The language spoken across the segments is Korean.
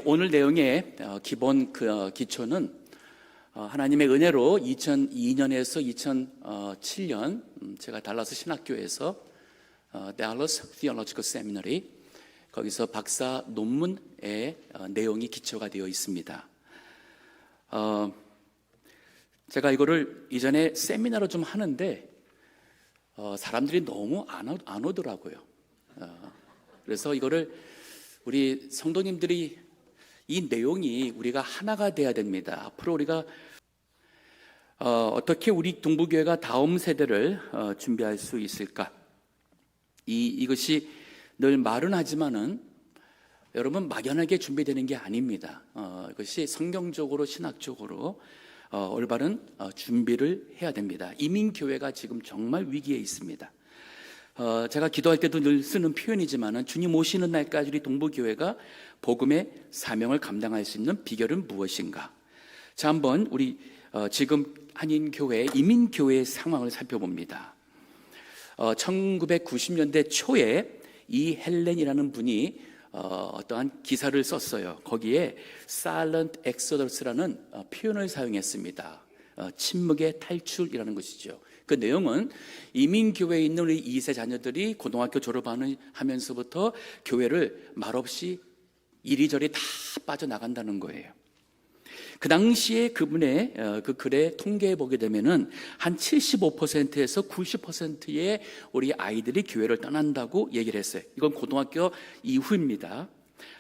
오늘 내용의 기본 기초는 하나님의 은혜로 2002년에서 2007년 제가 달라스 신학교에서 Dallas Theological Seminary 거기서 박사 논문의 내용이 기초가 되어 있습니다. 제가 이거를 이전에 세미나로 좀 하는데 사람들이 너무 안 오더라고요. 그래서 이거를 우리 성도님들이 이 내용이 우리가 하나가 돼야 됩니다. 앞으로 우리가 어떻게 우리 동부교회가 다음 세대를 준비할 수 있을까? 이것이 늘 말은 하지만은 여러분 막연하게 준비되는 게 아닙니다. 이것이 성경적으로 신학적으로 올바른 준비를 해야 됩니다. 이민교회가 지금 정말 위기에 있습니다. 제가 기도할 때도 늘 쓰는 표현이지만은 주님 오시는 날까지 우리 동부교회가 복음의 사명을 감당할 수 있는 비결은 무엇인가? 자, 한번 우리 지금 한인교회, 이민교회의 상황을 살펴봅니다. 1990년대 초에 이 헬렌이라는 분이 어떠한 기사를 썼어요. 거기에 Silent Exodus라는 표현을 사용했습니다. 침묵의 탈출이라는 것이죠. 그 내용은 이민교회에 있는 우리 2세 자녀들이 고등학교 졸업하면서부터 교회를 말없이 이리저리 다 빠져나간다는 거예요. 그 당시에 그분의 그 글에 통계해 보게 되면은 한 75%에서 90%의 우리 아이들이 교회를 떠난다고 얘기를 했어요. 이건 고등학교 이후입니다.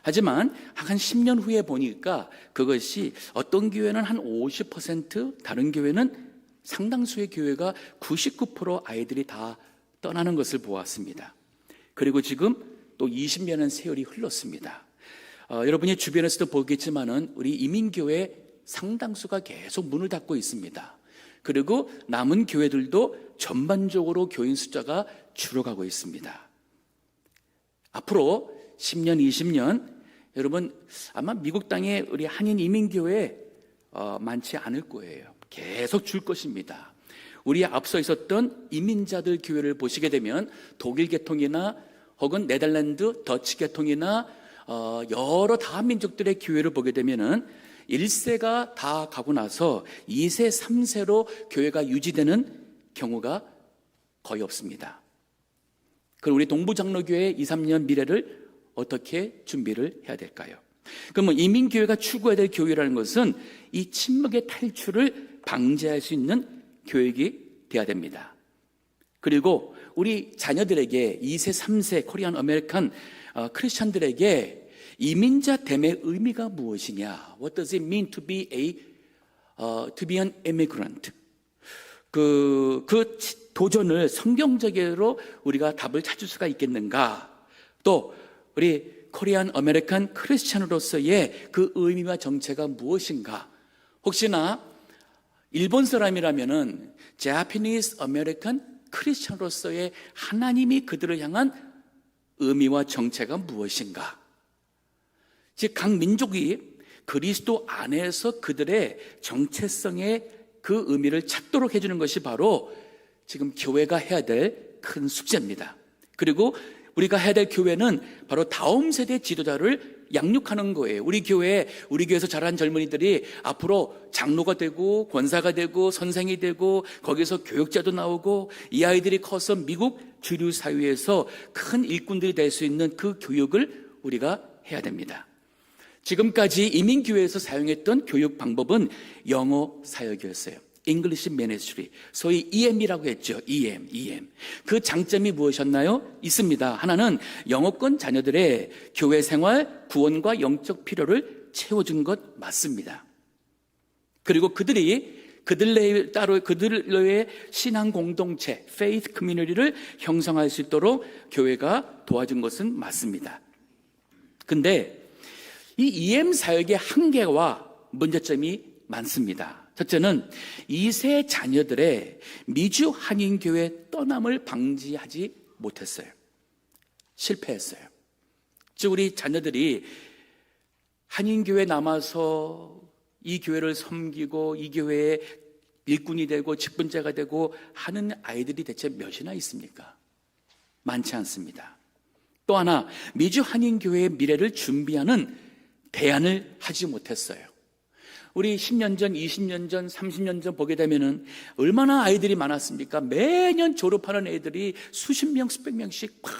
하지만 한 10년 후에 보니까 그것이 어떤 교회는 한 50%, 다른 교회는 상당수의 교회가 99% 아이들이 다 떠나는 것을 보았습니다. 그리고 지금 또 20년의 세월이 흘렀습니다. 여러분이 주변에서도 보겠지만은 우리 이민교회 상당수가 계속 문을 닫고 있습니다. 그리고 남은 교회들도 전반적으로 교인 숫자가 줄어가고 있습니다. 앞으로 10년, 20년 여러분 아마 미국 땅에 우리 한인 이민교회 많지 않을 거예요. 계속 줄 것입니다. 우리 앞서 있었던 이민자들 교회를 보시게 되면 독일 계통이나 혹은 네덜란드 더치 계통이나 여러 다민족들의 교회를 보게 되면은 1세가 다 가고 나서 2세, 3세로 교회가 유지되는 경우가 거의 없습니다. 그럼 우리 동부장로교회의 2, 3년 미래를 어떻게 준비를 해야 될까요? 그러면 이민교회가 추구해야 될 교회라는 것은 이 침묵의 탈출을 방지할 수 있는 교육이 돼야 됩니다. 그리고 우리 자녀들에게 2세, 3세 코리안 아메리칸 크리스천들에게 이민자 됨의 의미가 무엇이냐? What does it mean to be an immigrant? 그 도전을 성경적으로 우리가 답을 찾을 수가 있겠는가? 또 우리 코리안 아메리칸 크리스천으로서의 그 의미와 정체가 무엇인가? 혹시나 일본 사람이라면은 Japanese American 크리스천으로서의 하나님이 그들을 향한 의미와 정체가 무엇인가? 즉 각 민족이 그리스도 안에서 그들의 정체성의 그 의미를 찾도록 해주는 것이 바로 지금 교회가 해야 될 큰 숙제입니다. 그리고 우리가 해야 될 교회는 바로 다음 세대 지도자를 양육하는 거예요. 우리 교회에서 자란 젊은이들이 앞으로 장로가 되고 권사가 되고 선생이 되고 거기서 교육자도 나오고 이 아이들이 커서 미국 주류 사회에서 큰 일꾼들이 될 수 있는 그 교육을 우리가 해야 됩니다. 지금까지 이민교회에서 사용했던 교육 방법은 영어 사역이었어요. English Ministry, 소위 EM이라고 했죠. EM. 그 장점이 무엇이었나요? 있습니다. 하나는 영어권 자녀들의 교회 생활, 구원과 영적 필요를 채워준 것 맞습니다. 그리고 그들의 신앙 공동체, faith community를 형성할 수 있도록 교회가 도와준 것은 맞습니다. 근데 이 EM 사역의 한계와 문제점이 많습니다. 첫째는 2세 자녀들의 미주 한인교회 떠남을 방지하지 못했어요. 실패했어요. 즉 우리 자녀들이 한인교회에 남아서 이 교회를 섬기고 이 교회의 일꾼이 되고 직분자가 되고 하는 아이들이 대체 몇이나 있습니까? 많지 않습니다. 또 하나, 미주 한인교회의 미래를 준비하는 대안을 하지 못했어요. 우리 10년 전, 20년 전, 30년 전 보게 되면은 얼마나 아이들이 많았습니까? 매년 졸업하는 애들이 수십 명, 수백 명씩 막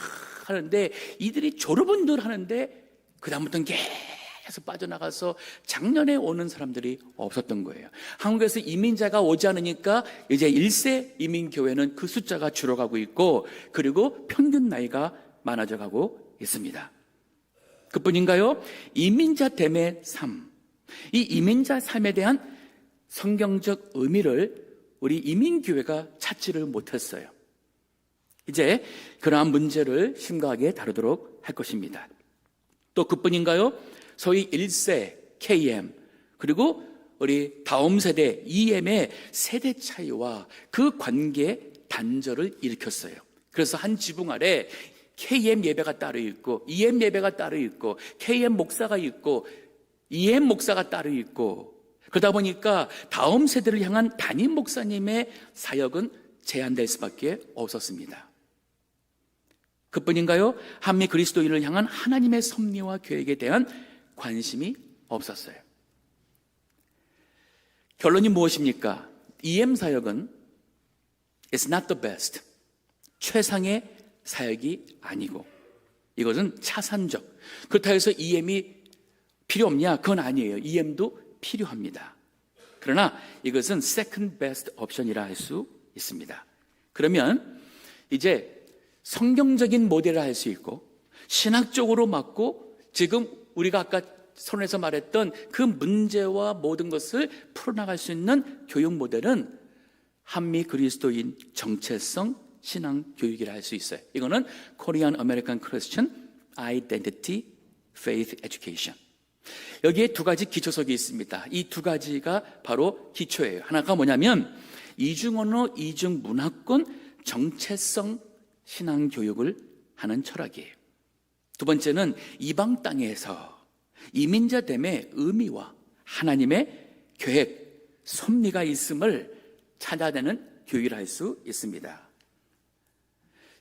하는데, 이들이 졸업은 늘 하는데 그다음부터는 계속 빠져나가서 작년에 오는 사람들이 없었던 거예요. 한국에서 이민자가 오지 않으니까 이제 1세 이민교회는 그 숫자가 줄어가고 있고, 그리고 평균 나이가 많아져 가고 있습니다. 그뿐인가요? 이민자됨의 삶, 이 이민자 삶에 대한 성경적 의미를 우리 이민교회가 찾지를 못했어요. 이제 그러한 문제를 심각하게 다루도록 할 것입니다. 또 그뿐인가요? 소위 1세 KM, 그리고 우리 다음 세대 EM의 세대 차이와 그 관계 단절을 일으켰어요. 그래서 한 지붕 아래 KM 예배가 따로 있고, EM 예배가 따로 있고, KM 목사가 있고, EM 목사가 따로 있고, 그러다 보니까 다음 세대를 향한 담임 목사님의 사역은 제한될 수밖에 없었습니다. 그뿐인가요? 한미 그리스도인을 향한 하나님의 섭리와 계획에 대한 관심이 없었어요. 결론이 무엇입니까? EM 사역은 It's not the best, 최상의 사역이 아니고, 이것은 차산적. 그렇다고 해서 EM이 필요 없냐? 그건 아니에요. EM도 필요합니다. 그러나 이것은 second best option이라 할 수 있습니다. 그러면 이제 성경적인 모델을 할 수 있고, 신학적으로 맞고, 지금 우리가 아까 선에서 말했던 그 문제와 모든 것을 풀어나갈 수 있는 교육 모델은 한미 그리스도인 정체성 신앙 교육이라 할 수 있어요. 이거는 Korean American Christian Identity Faith Education. 여기에 두 가지 기초석이 있습니다. 이 두 가지가 바로 기초예요. 하나가 뭐냐면 이중언어, 이중문화권 정체성 신앙 교육을 하는 철학이에요. 두 번째는 이방 땅에서 이민자됨의 의미와 하나님의 계획, 섭리가 있음을 찾아내는 교육을 할 수 있습니다.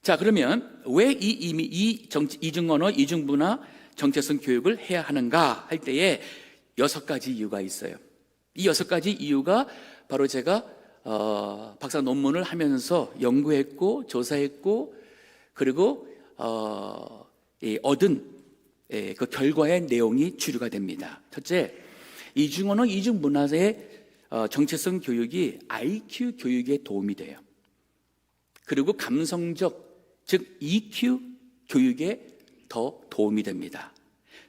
자, 그러면 왜 이중언어, 이중문화 정체성 교육을 해야 하는가 할 때에 6가지 이유가 있어요. 이 6가지 이유가 바로 제가 박사 논문을 하면서 연구했고 조사했고, 그리고 얻은 그 결과의 내용이 주류가 됩니다. 첫째, 이중언어, 이중문화의 정체성 교육이 IQ 교육에 도움이 돼요. 그리고 감성적, 즉 EQ 교육에 더 도움이 됩니다.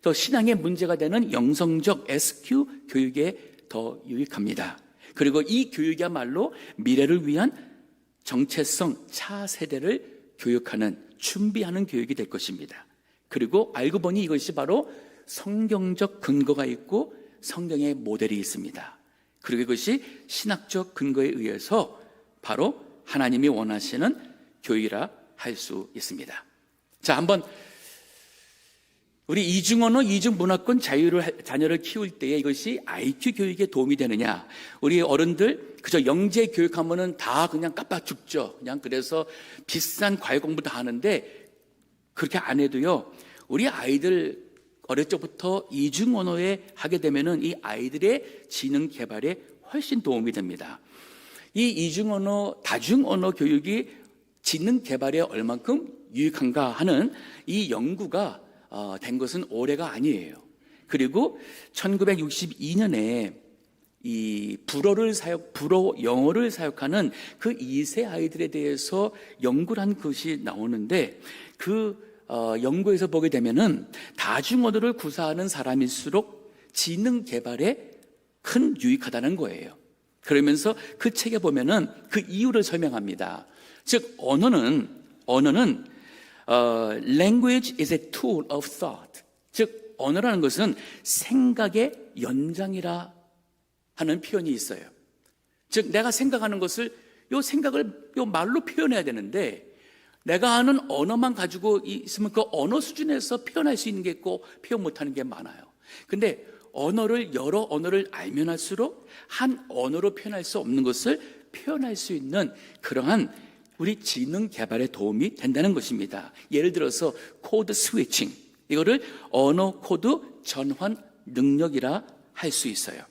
또 신앙의 문제가 되는 영성적 SQ 교육에 더 유익합니다. 그리고 이 교육이야말로 미래를 위한 정체성 차세대를 교육하는, 준비하는 교육이 될 것입니다. 그리고 알고 보니 이것이 바로 성경적 근거가 있고 성경의 모델이 있습니다. 그리고 이것이 신학적 근거에 의해서 바로 하나님이 원하시는 교육이라 할 수 있습니다. 자, 한번 우리 이중언어, 이중문화권 자녀를 키울 때에 이것이 IQ 교육에 도움이 되느냐? 우리 어른들 그저 영재 교육하면은 다 그냥 깜빡 죽죠. 그냥 그래서 비싼 과외 공부 다 하는데, 그렇게 안 해도요, 우리 아이들 어릴 적부터 이중언어에 하게 되면은 이 아이들의 지능 개발에 훨씬 도움이 됩니다. 이 이중언어, 다중언어 교육이 지능 개발에 얼만큼 유익한가 하는 이 연구가 된 것은 올해가 아니에요. 그리고 1962년에 이 불어 영어를 사역하는 그 2세 아이들에 대해서 연구를 한 것이 나오는데, 그 연구에서 보게 되면은 다중언어를 구사하는 사람일수록 지능 개발에 큰 유익하다는 거예요. 그러면서 그 책에 보면은 그 이유를 설명합니다. 즉 언어는 language is a tool of thought. 즉 언어라는 것은 생각의 연장이라 하는 표현이 있어요. 즉 내가 생각하는 것을, 요 생각을 요 말로 표현해야 되는데, 내가 아는 언어만 가지고 있으면 그 언어 수준에서 표현할 수 있는 게 있고 표현 못하는 게 많아요. 근데 여러 언어를 알면 할수록 한 언어로 표현할 수 없는 것을 표현할 수 있는 그러한 우리 지능 개발에 도움이 된다는 것입니다. 예를 들어서 코드 스위칭, 이거를 언어 코드 전환 능력이라 할 수 있어요.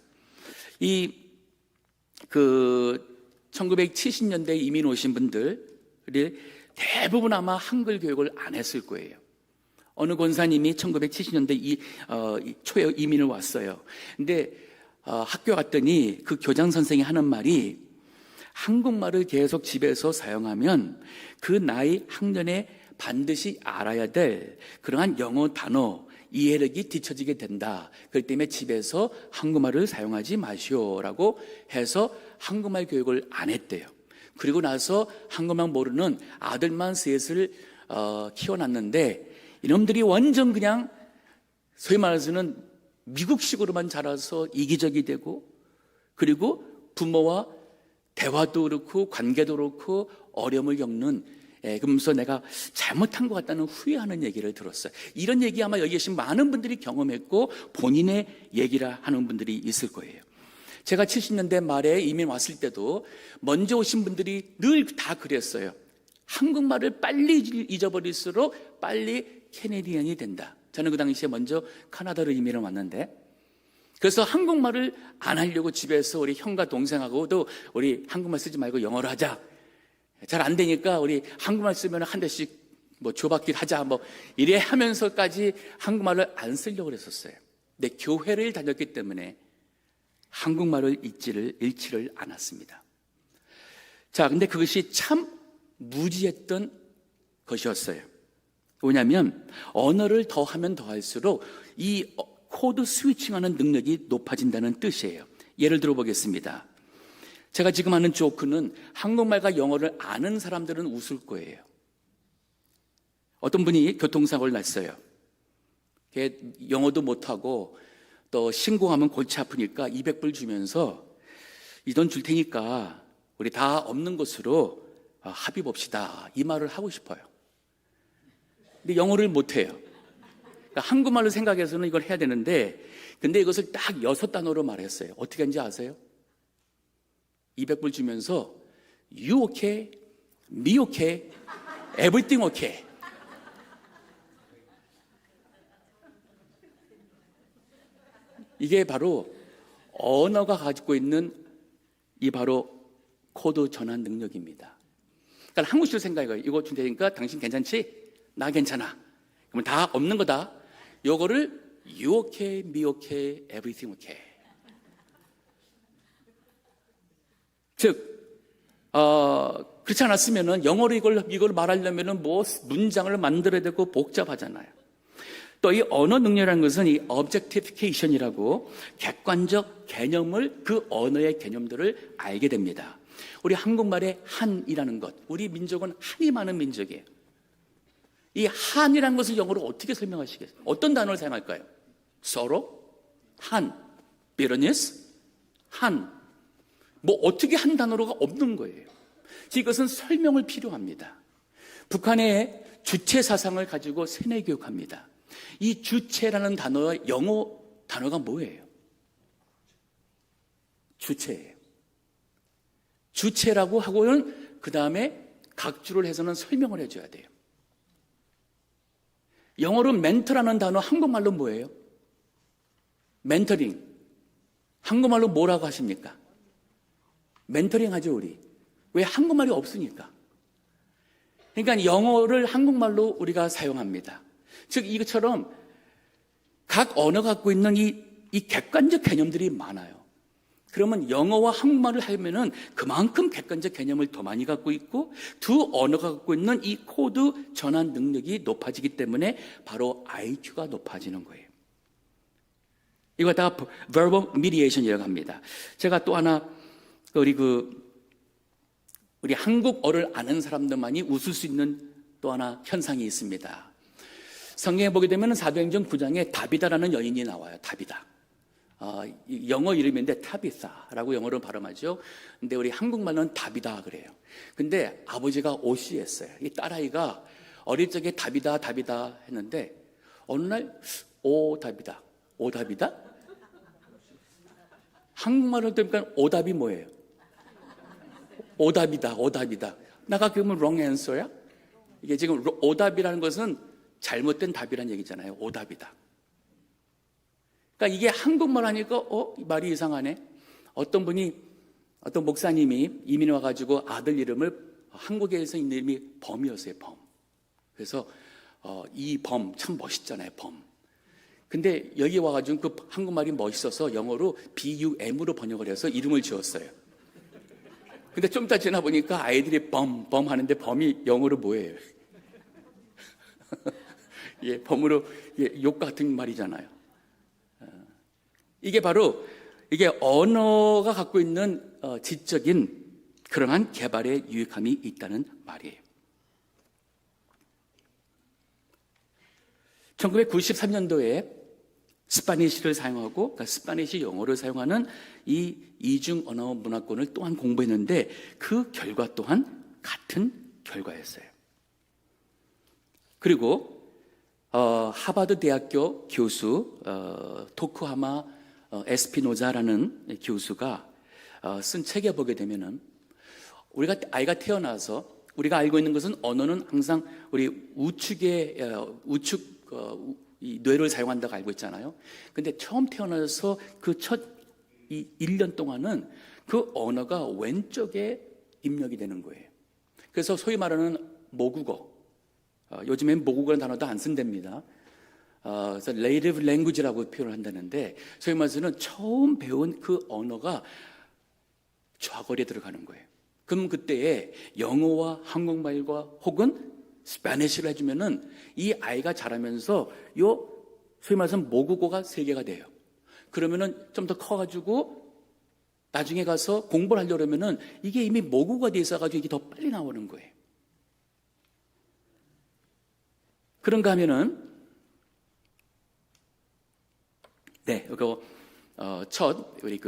1970년대에 이민 오신 분들이 대부분 아마 한글 교육을 안 했을 거예요. 어느 권사님이 1970년대 초에 이민을 왔어요. 근데 학교 갔더니 그 교장 선생이 하는 말이 한국말을 계속 집에서 사용하면 그 나이 학년에 반드시 알아야 될 그러한 영어 단어, 이해력이 뒤처지게 된다. 그렇기 때문에 집에서 한국말을 사용하지 마시오라고 해서 한국말 교육을 안 했대요. 그리고 나서 한국말 모르는 아들만 셋을 키워놨는데 이놈들이 완전 그냥 소위 말해서는 미국식으로만 자라서 이기적이 되고, 그리고 부모와 대화도 그렇고 관계도 그렇고 어려움을 겪는, 그러면서 내가 잘못한 것 같다는 후회하는 얘기를 들었어요. 이런 얘기 아마 여기 계신 많은 분들이 경험했고 본인의 얘기를 하는 분들이 있을 거예요. 제가 70년대 말에 이민 왔을 때도 먼저 오신 분들이 늘 다 그랬어요. 한국말을 빨리 잊어버릴수록 빨리 캐네디언이 된다. 저는 그 당시에 먼저 카나다로 이민을 왔는데, 그래서 한국말을 안 하려고 집에서 우리 형과 동생하고도 우리 한국말 쓰지 말고 영어로 하자. 잘 안 되니까 우리 한국말 쓰면 한 대씩 줘받기를 하자. 이래 하면서까지 한국말을 안 쓰려고 그랬었어요. 근데 교회를 다녔기 때문에 한국말을 잃지를 않았습니다. 자, 근데 그것이 참 무지했던 것이었어요. 왜냐하면 언어를 더하면 더할수록 이 코드 스위칭하는 능력이 높아진다는 뜻이에요. 예를 들어 보겠습니다. 제가 지금 하는 조크는 한국말과 영어를 아는 사람들은 웃을 거예요. 어떤 분이 교통사고를 났어요. 영어도 못하고 또 신고하면 골치 아프니까 200불 주면서 이 돈 줄 테니까 우리 다 없는 것으로 합의 봅시다, 이 말을 하고 싶어요. 근데 영어를 못해요. 그러니까 한국말로 생각해서는 이걸 해야 되는데, 근데 이것을 딱 6단어로 말했어요. 어떻게 하는지 아세요? 200불 주면서 You okay? Me okay? Everything okay? 이게 바로 언어가 가지고 있는 이 바로 코드 전환 능력입니다. 그러니까 한국식으로 생각해요. 이거 줄 테니까 당신 괜찮지? 나 괜찮아. 그러면 다 없는 거다. 요거를 You okay, me okay, everything okay. 즉, 그렇지 않았으면은 영어로 이걸 말하려면은 문장을 만들어야 되고 복잡하잖아요. 또 이 언어 능력이라는 것은 이 objectification이라고 객관적 개념을, 그 언어의 개념들을 알게 됩니다. 우리 한국말의 한이라는 것, 우리 민족은 한이 많은 민족이에요. 이 한이라는 것을 영어로 어떻게 설명하시겠어요? 어떤 단어를 사용할까요? 서로, 한, bitterness, 한. 어떻게 한 단어로가 없는 거예요. 이것은 설명을 필요합니다. 북한의 주체 사상을 가지고 세뇌 교육합니다. 이 주체라는 단어의 영어 단어가 뭐예요? 주체예요. 주체라고 하고는 그 다음에 각주를 해서는 설명을 해줘야 돼요. 영어로 멘토라는 단어 한국말로 뭐예요? 멘토링. 한국말로 뭐라고 하십니까? 멘토링 하죠, 우리. 왜? 한국말이 없으니까. 그러니까 영어를 한국말로 우리가 사용합니다. 즉, 이것처럼 각 언어가 갖고 있는 이 객관적 개념들이 많아요. 그러면 영어와 한국말을 하면은 그만큼 객관적 개념을 더 많이 갖고 있고, 두 언어가 갖고 있는 이 코드 전환 능력이 높아지기 때문에 바로 IQ가 높아지는 거예요. 이거 다 verbal mediation이라고 합니다. 제가 또 하나, 우리 한국어를 아는 사람들만이 웃을 수 있는 또 하나 현상이 있습니다. 성경에 보게 되면 사도행전 9장에 다비다라는 여인이 나와요. 다비다. 영어 이름인데 타비사라고 영어로 발음하죠. 근데 우리 한국말로는 다비다 그래요. 근데 아버지가 오씨했어요. 이 딸아이가 어릴 적에 다비다 했는데 어느 날 오다비다. 한국말로 들으니까 오답이 뭐예요? 오답이다. 나가 그러면 wrong answer야? 이게 지금 오답이라는 것은 잘못된 답이라는 얘기잖아요. 오답이다. 그러니까 이게 한국말 하니까 말이 이상하네. 어떤 목사님이 이민 와가지고 아들 이름을 한국에서 있는 이름이 범이었어요. 범. 그래서 이 범 참 멋있잖아요. 범. 근데 여기 와가지고 그 한국말이 멋있어서 영어로 BUM으로 번역을 해서 이름을 지었어요. 근데 좀 이따 지나 보니까 아이들이 범 하는데 범이 영어로 뭐예요? 예, 범으로 욕 같은 말이잖아요. 이게 바로 이게 언어가 갖고 있는 지적인 그러한 개발의 유익함이 있다는 말이에요. 1993년도에 스파니쉬를 사용하고, 그러니까 스파니쉬 영어를 사용하는 이 이중 언어 문화권을 또한 공부했는데 그 결과 또한 같은 결과였어요. 그리고 하버드 대학교 교수 토쿠하마 에스피노자라는 교수가 쓴 책에 보게 되면은 우리가 아이가 태어나서 우리가 알고 있는 것은 언어는 항상 우리 이 뇌를 사용한다고 알고 있잖아요. 근데 처음 태어나서 그 이 1년 동안은 그 언어가 왼쪽에 입력이 되는 거예요. 그래서 소위 말하는 모국어, 요즘엔 모국어라는 단어도 안 쓴답니다. 그래서 native language라고 표현을 한다는데 소위 말해서는 처음 배운 그 언어가 좌거리에 들어가는 거예요. 그럼 그때에 영어와 한국말과 혹은 스페니쉬를 해주면은 이 아이가 자라면서 소위 말해서 모국어가 3개가 돼요. 그러면은 좀 더 커가지고 나중에 가서 공부를 하려고 그러면은 이게 이미 모국어가 돼 있어가지고 이게 더 빨리 나오는 거예요. 그런가 하면은, 네, 이거, 우리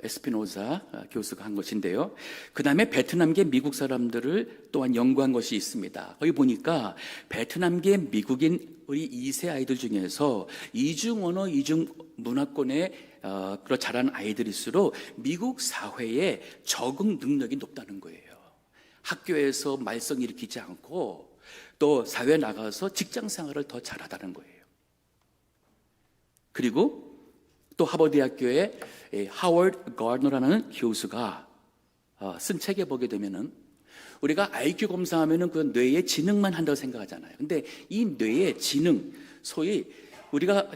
에스피노자 교수가 한 것인데요. 그 다음에 베트남계 미국 사람들을 또한 연구한 것이 있습니다. 거기 보니까 베트남계 미국인 우리 2세 아이들 중에서 이중 언어, 이중 문화권에 자란 아이들일수록 미국 사회에 적응 능력이 높다는 거예요. 학교에서 말썽 일으키지 않고 또 사회에 나가서 직장 생활을 더 잘하다는 거예요. 그리고 또 하버드대학교의 하워드 가드너라는 교수가 쓴 책에 보게 되면은 우리가 IQ 검사하면은 그 뇌의 지능만 한다고 생각하잖아요. 근데 이 뇌의 지능, 소위 우리가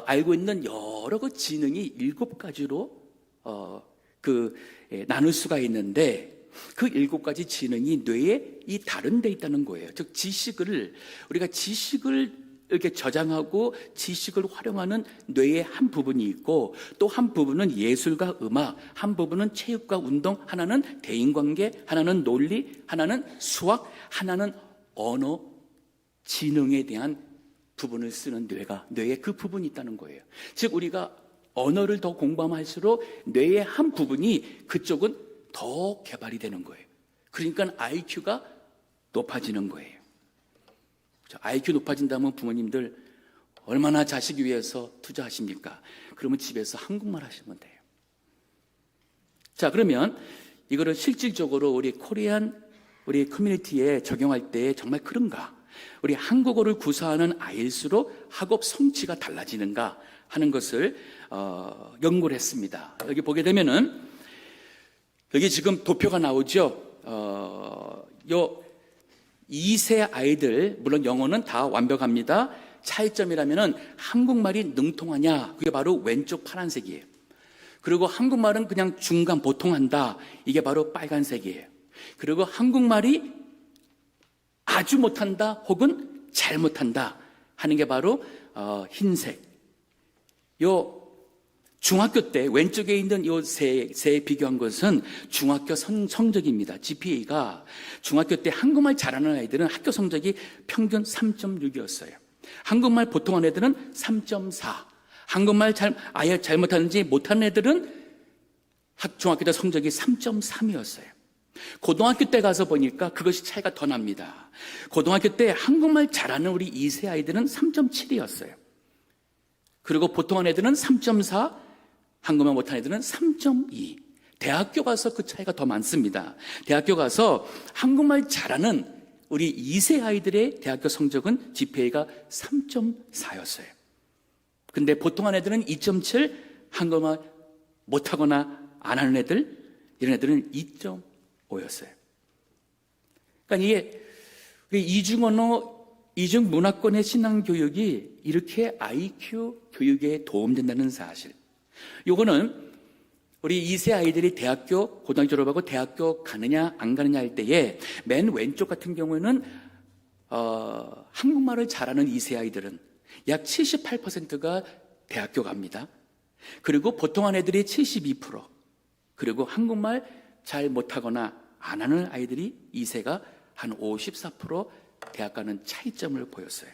알고 있는 여러 그 지능이 7가지로 나눌 수가 있는데 그 7가지 지능이 뇌에 이 다른 데 있다는 거예요. 즉 우리가 지식을 이렇게 저장하고 지식을 활용하는 뇌의 한 부분이 있고 또 한 부분은 예술과 음악, 한 부분은 체육과 운동, 하나는 대인관계, 하나는 논리, 하나는 수학, 하나는 언어, 지능에 대한 부분을 쓰는 뇌에 그 부분이 있다는 거예요. 즉 우리가 언어를 더 공부하면 할수록 뇌의 한 부분이 그쪽은 더 개발이 되는 거예요. 그러니까 IQ가 높아지는 거예요. IQ 높아진다면 부모님들 얼마나 자식 위해서 투자하십니까? 그러면 집에서 한국말 하시면 돼요. 자, 그러면 이거를 실질적으로 우리 커뮤니티에 적용할 때 정말 그런가? 우리 한국어를 구사하는 아이일수록 학업 성취가 달라지는가 하는 것을 연구를 했습니다. 여기 보게 되면은 여기 지금 도표가 나오죠. 2세 아이들, 물론 영어는 다 완벽합니다. 차이점이라면은 한국말이 능통하냐? 그게 바로 왼쪽 파란색이에요. 그리고 한국말은 그냥 중간 보통한다. 이게 바로 빨간색이에요. 그리고 한국말이 아주 못한다 혹은 잘 못한다 하는 게 바로 흰색. 중학교 때 왼쪽에 있는 이 세 비교한 것은 중학교 성적입니다. GPA가 중학교 때 한국말 잘하는 아이들은 학교 성적이 평균 3.6이었어요. 한국말 보통한 애들은 3.4. 한국말 아예 잘못하는지 못하는 애들은 중학교 때 성적이 3.3이었어요. 고등학교 때 가서 보니까 그것이 차이가 더 납니다. 고등학교 때 한국말 잘하는 우리 2세 아이들은 3.7이었어요. 그리고 보통한 애들은 3.4, 한국말 못하는 애들은 3.2. 대학교 가서 그 차이가 더 많습니다. 대학교 가서 한국말 잘하는 우리 2세 아이들의 대학교 성적은 GPA가 3.4였어요. 근데 보통한 애들은 2.7, 한국말 못하거나 안 하는 애들, 이런 애들은 2.5였어요. 그러니까 이게 우리 이중언어, 이중문화권의 신앙교육이 이렇게 IQ 교육에 도움된다는 사실. 요거는 우리 2세 아이들이 대학교, 고등학교 졸업하고 대학교 가느냐 안 가느냐 할 때에 맨 왼쪽 같은 경우에는 한국말을 잘하는 2세 아이들은 약 78%가 대학교 갑니다. 그리고 보통한 애들이 72%, 그리고 한국말 잘 못하거나 안 하는 아이들이 2세가 한 54% 대학 가는 차이점을 보였어요.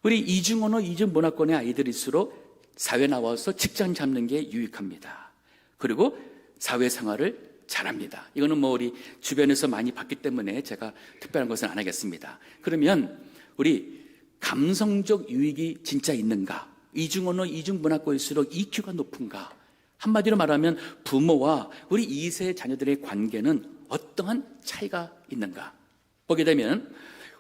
우리 이중언어, 이중문화권의 아이들일수록 사회 나와서 직장 잡는 게 유익합니다. 그리고 사회생활을 잘합니다. 이거는 뭐 우리 주변에서 많이 봤기 때문에 제가 특별한 것은 안 하겠습니다. 그러면 우리 감성적 유익이 진짜 있는가? 이중언어, 이중문화권일수록 EQ가 높은가? 한마디로 말하면 부모와 우리 2세 자녀들의 관계는 어떠한 차이가 있는가? 보게 되면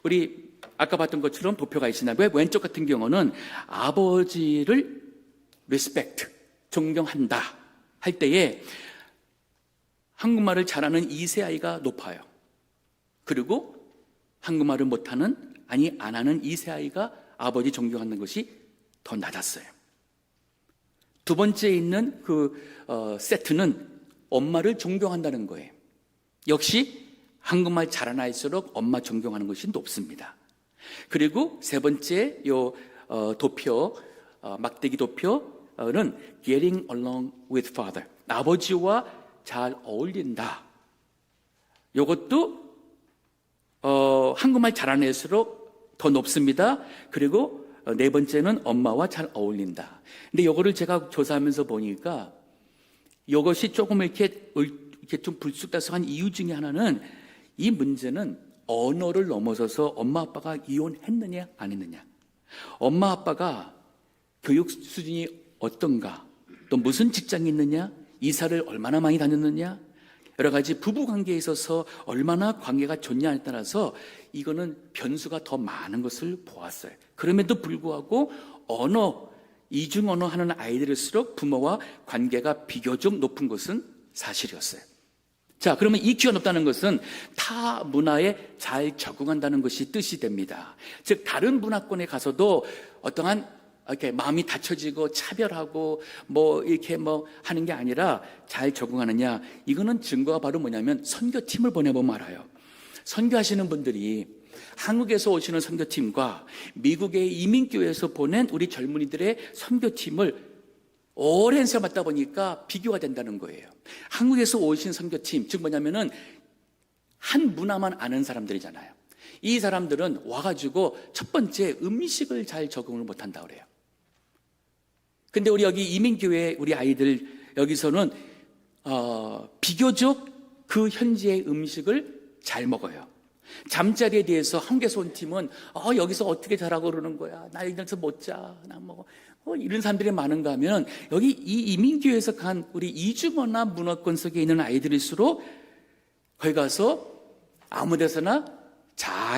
우리 아까 봤던 것처럼 도표가 있으나 왼쪽 같은 경우는 아버지를 respect, 존경한다 할 때에 한국말을 잘하는 2세 아이가 높아요. 그리고 한국말을 못하는, 아니 안 하는 2세 아이가 아버지 존경하는 것이 더 낮았어요. 두 번째에 있는 세트는 엄마를 존경한다는 거예요. 역시 한국말 잘하는 아이일수록 엄마 존경하는 것이 높습니다. 그리고 세 번째 도표, 막대기 도표는 getting along with father, 아버지와 잘 어울린다. 이것도 한국말 잘하는 애일수록 더 높습니다. 그리고 네 번째는 엄마와 잘 어울린다. 근데 이거를 제가 조사하면서 보니까 이것이 조금 이렇게 좀 불쑥다성한 이유 중에 하나는 이 문제는 언어를 넘어서서 엄마 아빠가 이혼했느냐 안 했느냐, 엄마 아빠가 교육 수준이 어떤가, 또 무슨 직장이 있느냐, 이사를 얼마나 많이 다녔느냐, 여러 가지 부부 관계에 있어서 얼마나 관계가 좋냐에 따라서 이거는 변수가 더 많은 것을 보았어요. 그럼에도 불구하고 이중 언어 하는 아이들일수록 부모와 관계가 비교적 높은 것은 사실이었어요. 자, 그러면 EQ가 높다는 것은 타 문화에 잘 적응한다는 것이 뜻이 됩니다. 즉 다른 문화권에 가서도 어떠한 이렇게 마음이 닫혀지고 차별하고 이렇게 하는 게 아니라 잘 적응하느냐, 이거는 증거가 바로 뭐냐면 선교팀을 보내보면 알아요. 선교하시는 분들이 한국에서 오시는 선교팀과 미국의 이민교회에서 보낸 우리 젊은이들의 선교팀을 오랜 세월 맞다 보니까 비교가 된다는 거예요. 한국에서 오신 선교팀, 즉 뭐냐면은 한 문화만 아는 사람들이잖아요. 이 사람들은 와가지고 첫 번째 음식을 잘 적응을 못한다 그래요. 근데 우리 여기 이민교회 우리 아이들 여기서는 비교적 그 현지의 음식을 잘 먹어요. 잠자리에 대해서 한국에서 온 팀은 여기서 어떻게 자라고 그러는 거야, 나 여기서 못 자, 이런 사람들이 많은가 하면 여기 이 이민교회에서 간 우리 이중언어 문화권 속에 있는 아이들일수록 거기 가서 아무 데서나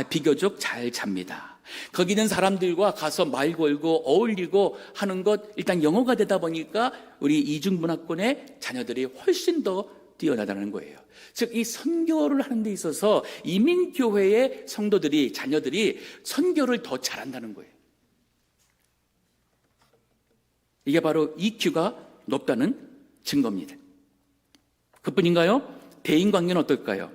비교적 잘 잡니다. 거기 있는 사람들과 가서 말 걸고 어울리고 하는 것, 일단 영어가 되다 보니까 우리 이중문화권의 자녀들이 훨씬 더 뛰어나다는 거예요. 즉 이 선교를 하는 데 있어서 이민교회의 성도들이, 자녀들이 선교를 더 잘한다는 거예요. 이게 바로 EQ가 높다는 증거입니다. 그뿐인가요? 대인관계는 어떨까요?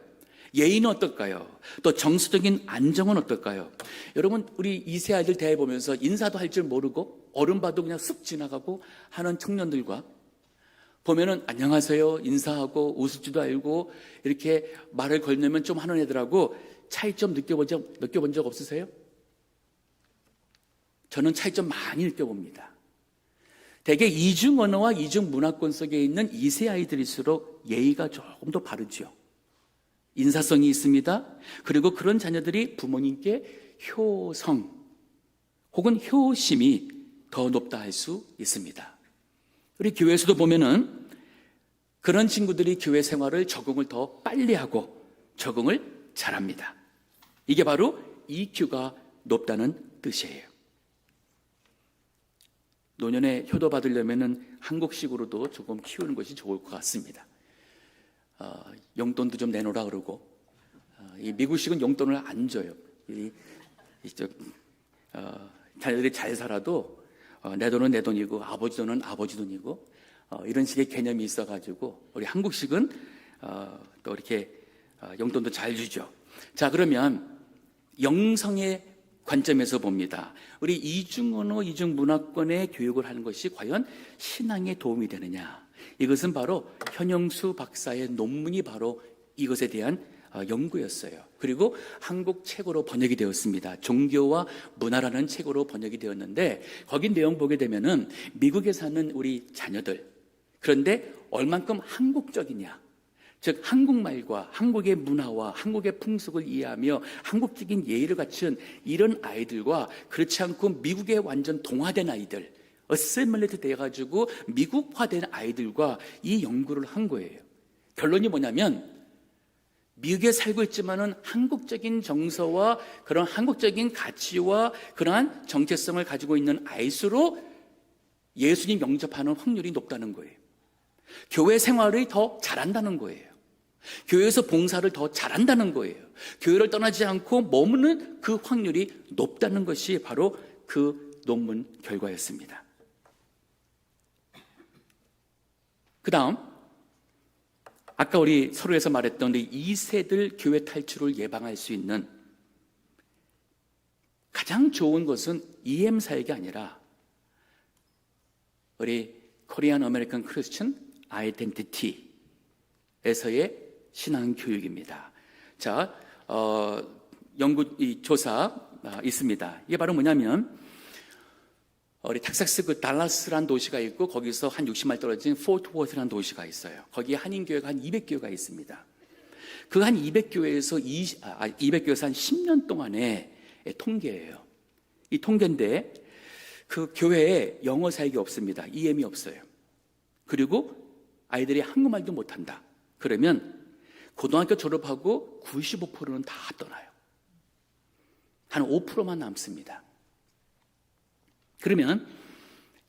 예의는 어떨까요? 또 정서적인 안정은 어떨까요? 여러분, 우리 2세 아이들 대해보면서 인사도 할 줄 모르고 어른 봐도 그냥 쑥 지나가고 하는 청년들과 보면은 안녕하세요 인사하고 웃을 줄도 알고 이렇게 말을 걸려면 좀 하는 애들하고 차이점 느껴본 적 없으세요? 저는 차이점 많이 느껴봅니다. 대개 이중언어와 이중문화권 속에 있는 2세 아이들일수록 예의가 조금 더 바르죠. 인사성이 있습니다. 그리고 그런 자녀들이 부모님께 효성 혹은 효심이 더 높다 할 수 있습니다. 우리 교회에서도 보면은 그런 친구들이 교회 생활을 적응을 더 빨리 하고 적응을 잘합니다. 이게 바로 EQ가 높다는 뜻이에요. 노년에 효도받으려면은 한국식으로도 조금 키우는 것이 좋을 것 같습니다. 용돈도 좀 내놓으라 그러고, 이 미국식은 용돈을 안 줘요. 자녀들이 잘 살아도 내 돈은 내 돈이고 아버지 돈은 아버지 돈이고 이런 식의 개념이 있어가지고 우리 한국식은 또 이렇게 용돈도 잘 주죠. 자, 그러면 영성의 관점에서 봅니다. 우리 이중언어, 이중문화권의 교육을 하는 것이 과연 신앙에 도움이 되느냐? 이것은 바로 현영수 박사의 논문이 바로 이것에 대한 연구였어요. 그리고 한국 책으로 번역이 되었습니다. 종교와 문화라는 책으로 번역이 되었는데 거기 내용 보게 되면은 미국에 사는 우리 자녀들, 그런데 얼만큼 한국적이냐, 즉 한국말과 한국의 문화와 한국의 풍속을 이해하며 한국적인 예의를 갖춘 이런 아이들과 그렇지 않고 미국에 완전 동화된 아이들, 어세밀레이트 돼가지고 미국화된 아이들과 이 연구를 한 거예요. 결론이 뭐냐면 미국에 살고 있지만은 한국적인 정서와 그런 한국적인 가치와 그러한 정체성을 가지고 있는 아이수록 예수님 영접하는 확률이 높다는 거예요. 교회 생활을 더 잘한다는 거예요. 교회에서 봉사를 더 잘한다는 거예요. 교회를 떠나지 않고 머무는 그 확률이 높다는 것이 바로 그 논문 결과였습니다. 그 다음, 아까 우리 서로에서 말했던 2세들 교회 탈출을 예방할 수 있는 가장 좋은 것은 EM 사역이 아니라 우리 코리안 아메리칸 크리스천 아이덴티티에서의 신앙 교육입니다. 자, 연구 조사 있습니다. 이게 바로 뭐냐면 우리 텍사스 그 달라스라는 도시가 있고 거기서 한 60마일 떨어진 포트워스라는 도시가 있어요. 거기에 한인교회가 한 200교회가 있습니다. 그 한 200교회에서 200교회에서 한 10년 동안의 통계예요. 이 통계인데 그 교회에 영어 사역이 없습니다. EM이 없어요. 그리고 아이들이 한국말도 못한다. 그러면 고등학교 졸업하고 95%는 다 떠나요. 한 5%만 남습니다. 그러면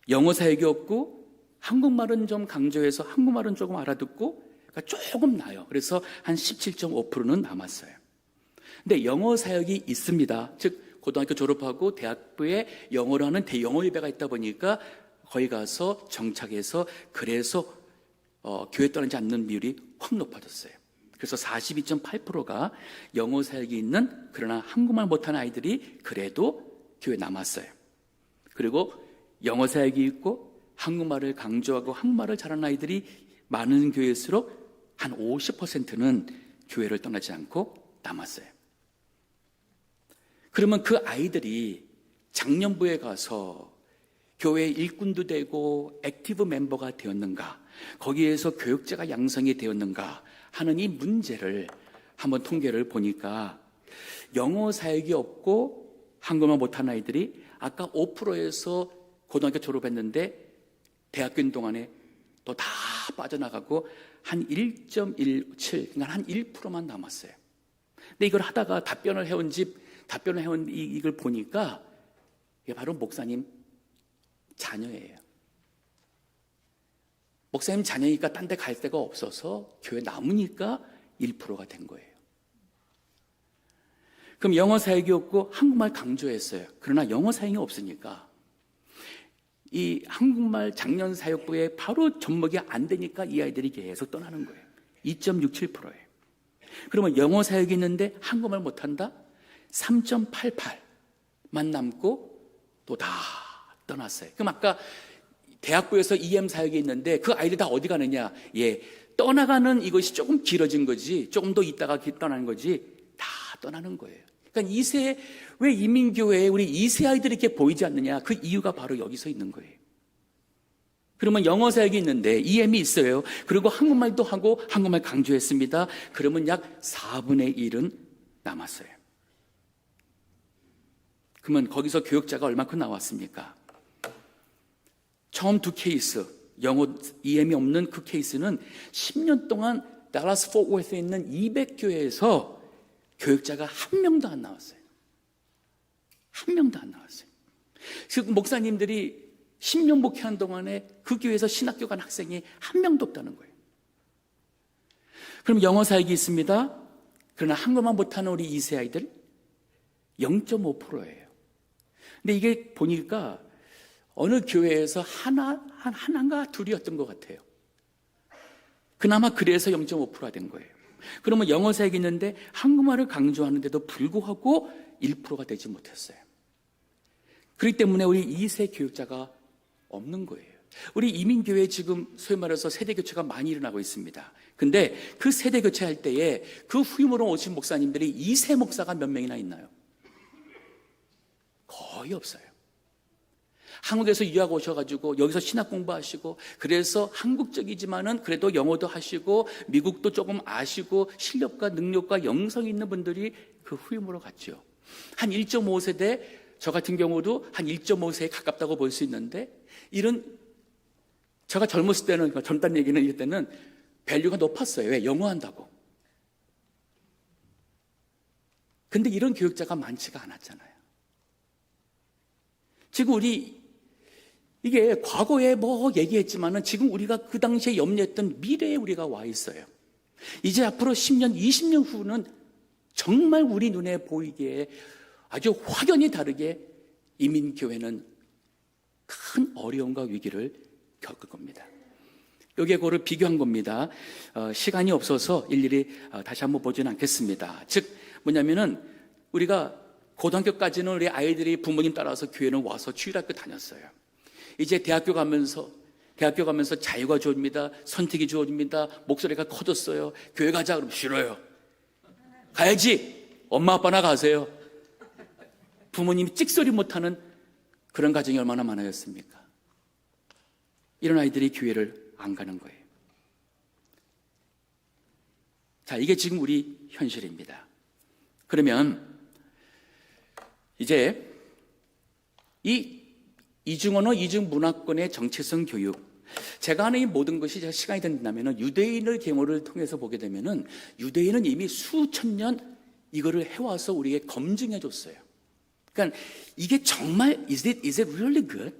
영어 사역이 없고 한국말은 좀 강조해서 한국말은 조금 알아듣고 그러니까 조금 나요. 그래서 한 17.5%는 남았어요. 근데 영어 사역이 있습니다. 즉 고등학교 졸업하고 대학부에 영어로 하는 대영어 예배가 있다 보니까 거기 가서 정착해서 그래서 교회 떠나지 않는 비율이 확 높아졌어요. 그래서 42.8%가 영어 사역이 있는 그러나 한국말 못하는 아이들이 그래도 교회에 남았어요. 그리고 영어 사역이 있고 한국말을 강조하고 한국말을 잘하는 아이들이 많은 교회일수록 한 50%는 교회를 떠나지 않고 남았어요. 그러면 그 아이들이 장년부에 가서 교회 일꾼도 되고 액티브 멤버가 되었는가, 거기에서 교육자가 양성이 되었는가 하는 이 문제를 한번 통계를 보니까 영어 사역이 없고 한국말 못하는 아이들이 아까 5%에서 고등학교 졸업했는데 대학교 있는 동안에 또 다 빠져나가고 한 1.17, 그러니까 한 1%만 남았어요. 근데 이걸 하다가 답변을 해온 이걸 보니까 이게 바로 목사님 자녀예요. 목사님 자녀니까 딴 데 갈 데가 없어서 교회 남으니까 1%가 된 거예요. 그럼 영어 사역이 없고 한국말 강조했어요. 그러나 영어 사역이 없으니까 이 한국말 장년 사역부에 바로 접목이 안 되니까 이 아이들이 계속 떠나는 거예요. 2.67%예요. 그러면 영어 사역이 있는데 한국말 못한다? 3.88만 남고 또 다 떠났어요. 그럼 아까 대학부에서 EM 사역이 있는데 그 아이들 다 어디 가느냐? 예, 떠나가는 이것이 조금 길어진 거지, 조금 더 있다가 떠나는 거지, 다 떠나는 거예요. 그러니까 2세, 왜 이민교회에 우리 2세 아이들이 이렇게 보이지 않느냐? 그 이유가 바로 여기서 있는 거예요. 그러면 영어 사역이 있는데 EM이 있어요. 그리고 한국말도 하고 한국말 강조했습니다. 그러면 약 4분의 1은 남았어요. 그러면 거기서 교육자가 얼마큼 나왔습니까? 처음 두 케이스, 영어 EM이 없는 그 케이스는 10년 동안 달라스 포트워스에 있는 200교회에서 교육자가 한 명도 안 나왔어요. 한 명도 안 나왔어요. 지금 목사님들이 10년 목회한 동안에 그 교회에서 신학교 간 학생이 한 명도 없다는 거예요. 그럼 영어 사역이 있습니다. 그러나 한국말 못하는 우리 2세 아이들 0.5%예요. 근데 이게 보니까 어느 교회에서 하나인가 둘이었던 것 같아요. 그나마 그래서 0.5%가 된 거예요. 그러면 영어 사역이 있는데 한국말을 강조하는데도 불구하고 1%가 되지 못했어요. 그렇기 때문에 우리 2세 교육자가 없는 거예요. 우리 이민교회에 지금 소위 말해서 세대교체가 많이 일어나고 있습니다. 근데 그 세대교체할 때에 그 후임으로 오신 목사님들이 2세 목사가 몇 명이나 있나요? 거의 없어요. 한국에서 유학 오셔가지고 여기서 신학 공부하시고 그래서 한국적이지만은 그래도 영어도 하시고 미국도 조금 아시고 실력과 능력과 영성이 있는 분들이 그 후임으로 갔죠. 한 1.5세대, 저 같은 경우도 한 1.5세에 가깝다고 볼 수 있는데 이런 제가 젊었을 때는, 그러니까 젊다는 얘기는 이때는 밸류가 높았어요. 왜? 영어 한다고. 근데 이런 교육자가 많지가 않았잖아요. 지금 이게 과거에 뭐 얘기했지만은 지금 우리가 그 당시에 염려했던 미래에 우리가 와 있어요. 이제 앞으로 10년, 20년 후는 정말 우리 눈에 보이기에 아주 확연히 다르게 이민교회는 큰 어려움과 위기를 겪을 겁니다. 여기에 그거를 비교한 겁니다. 시간이 없어서 일일이 다시 한번 보지는 않겠습니다. 즉 뭐냐면은 우리가 고등학교까지는 우리 아이들이 부모님 따라서 교회는 와서 주일학교 다녔어요. 이제 대학교 가면서 자유가 주어집니다. 선택이 주어집니다. 목소리가 커졌어요. 교회 가자 그러면 싫어요. 가야지. 엄마 아빠나 가세요. 부모님이 찍소리 못하는 그런 가정이 얼마나 많아졌습니까? 이런 아이들이 교회를 안 가는 거예요. 자, 이게 지금 우리 현실입니다. 그러면 이제 이 이중언어, 이중문화권의 정체성 교육, 제가 하는 이 모든 것이 제가 시간이 된다면 유대인의 경우를 통해서 보게 되면은 유대인은 이미 수천 년 이거를 해와서 우리에게 검증해 줬어요. 그러니까 이게 정말 is it really good?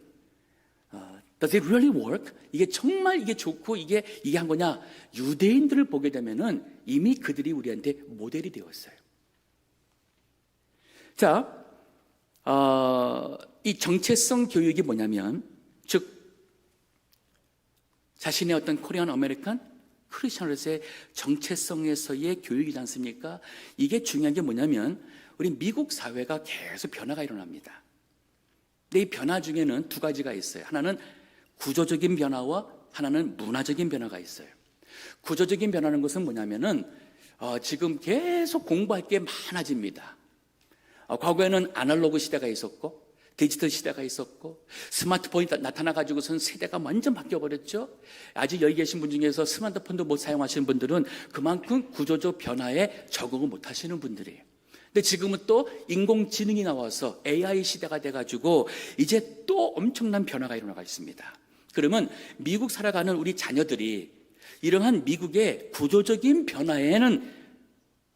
Does it really work? 이게 정말 이게 좋고 이게 한 거냐? 유대인들을 보게 되면은 이미 그들이 우리한테 모델이 되었어요. 자, 이 정체성 교육이 뭐냐면, 즉 자신의 어떤 코리안 아메리칸 크리스천으로서의 정체성에서의 교육이지 않습니까? 이게 중요한 게 뭐냐면 우리 미국 사회가 계속 변화가 일어납니다. 근데 이 변화 중에는 두 가지가 있어요. 하나는 구조적인 변화와 하나는 문화적인 변화가 있어요. 구조적인 변화는 것은 뭐냐면은 지금 계속 공부할 게 많아집니다. 과거에는 아날로그 시대가 있었고 디지털 시대가 있었고 스마트폰이 나타나가지고선 세대가 완전 바뀌어버렸죠. 아직 여기 계신 분 중에서 스마트폰도 못 사용하시는 분들은 그만큼 구조적 변화에 적응을 못 하시는 분들이에요. 근데 지금은 또 인공지능이 나와서 AI 시대가 돼가지고 이제 또 엄청난 변화가 일어나고 있습니다. 그러면 미국 살아가는 우리 자녀들이 이러한 미국의 구조적인 변화에는